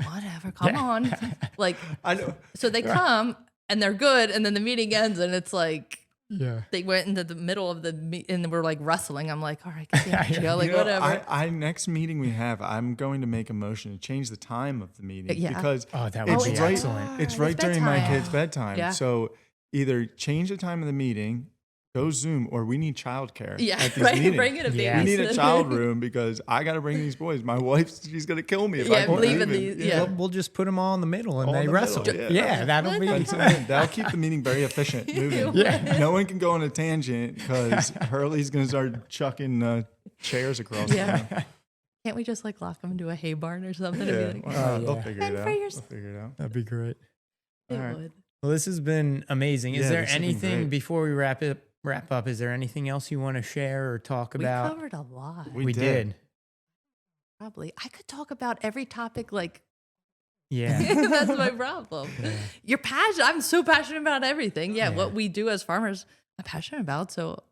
whatever, come on. Like, I know. so they come and they're good. And then the meeting ends and it's like, they went into the middle of and we're like wrestling. I'm like, all right, chill, like whatever. Next meeting we have, I'm going to make a motion to change the time of the meeting because that would be excellent. It's right during my kid's bedtime. Yeah. So either change the time of the meeting, go Zoom, or we need childcare at these meetings. Bring it a baby. We need a child room because I got to bring these boys. My wife, she's going to kill me if I don't leave leave these. We'll just put them all in the middle and All they in the wrestle. middle, That'll be That'll keep the meeting very efficient moving. No one can go on a tangent because Hurley's going to start chucking chairs across the room. Can't we just like lock them into a hay barn or something? Yeah. And be like, They'll figure it out. They'll figure it out. That'd be great. They All right. would. Well, this has been amazing. Is there this has been anything great. before we wrap up? Is there anything else you want to share or talk We about? covered a lot. We did. Probably. I could talk about every topic like Yeah. that's my problem. You're passionate. I'm so passionate about everything. Yeah, what we do as farmers, I'm passionate about. So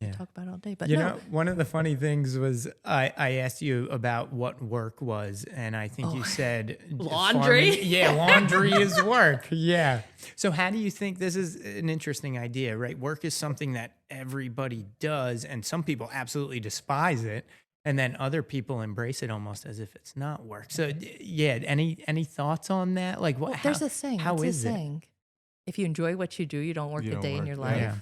I talk about it all day. But you know, one of the funny things was I asked you about what work was, and I think you said laundry. Laundry is work. Yeah. So how do you think this is an interesting idea, right? Work is something that everybody does, and some people absolutely despise it. And then other people embrace it almost as if it's not work. So any thoughts on that? Like what? There's a saying. How it's is a it? saying. If you enjoy what you do, you don't work You a don't day in work. your life. Yeah.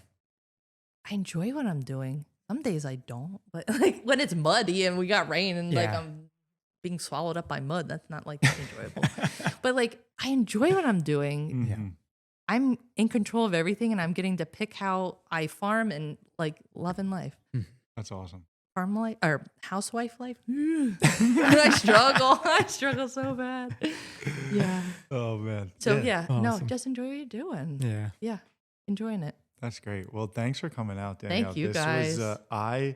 I enjoy what I'm doing. Some days I don't, but like when it's muddy and we got rain and like I'm being swallowed up by mud, that's not like enjoyable. But like I enjoy what I'm doing. Mm-hmm. I'm in control of everything, and I'm getting to pick how I farm and like love in life. That's awesome. Farm life or housewife life. I struggle so bad. Yeah. Oh man. So Awesome. no, just enjoy what you're doing. Yeah, enjoying it. That's great. Well, thanks for coming out, Danielle. Thank you, this guys. Was, I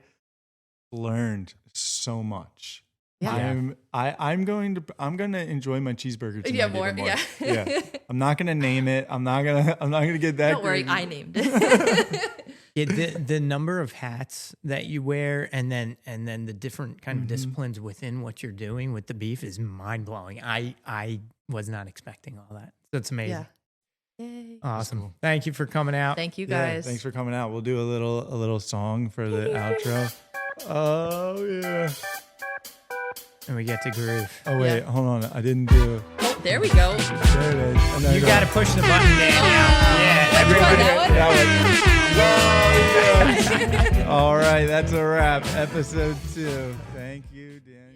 learned so much. Yeah. I'm going to enjoy my cheeseburger tonight. Yeah, more. Even Yeah. Yeah. I'm not gonna name it. I'm not gonna get that. Don't worry, greedy. I named it. The number of hats that you wear and then the different kind of disciplines within what you're doing with the beef is mind blowing. I was not expecting all that. That's amazing. Yay. Awesome. cool. Thank you for coming out. Thank you Yeah, guys. thanks for coming out. We'll do a little song for the outro. Oh yeah. And we get to groove. Oh wait, hold on. I didn't do. Oh, there we go. There it is. And then You got to push the button, Danielle. Yeah, everybody. That one? All right, that's a wrap. Episode 2. Thank you, Dan.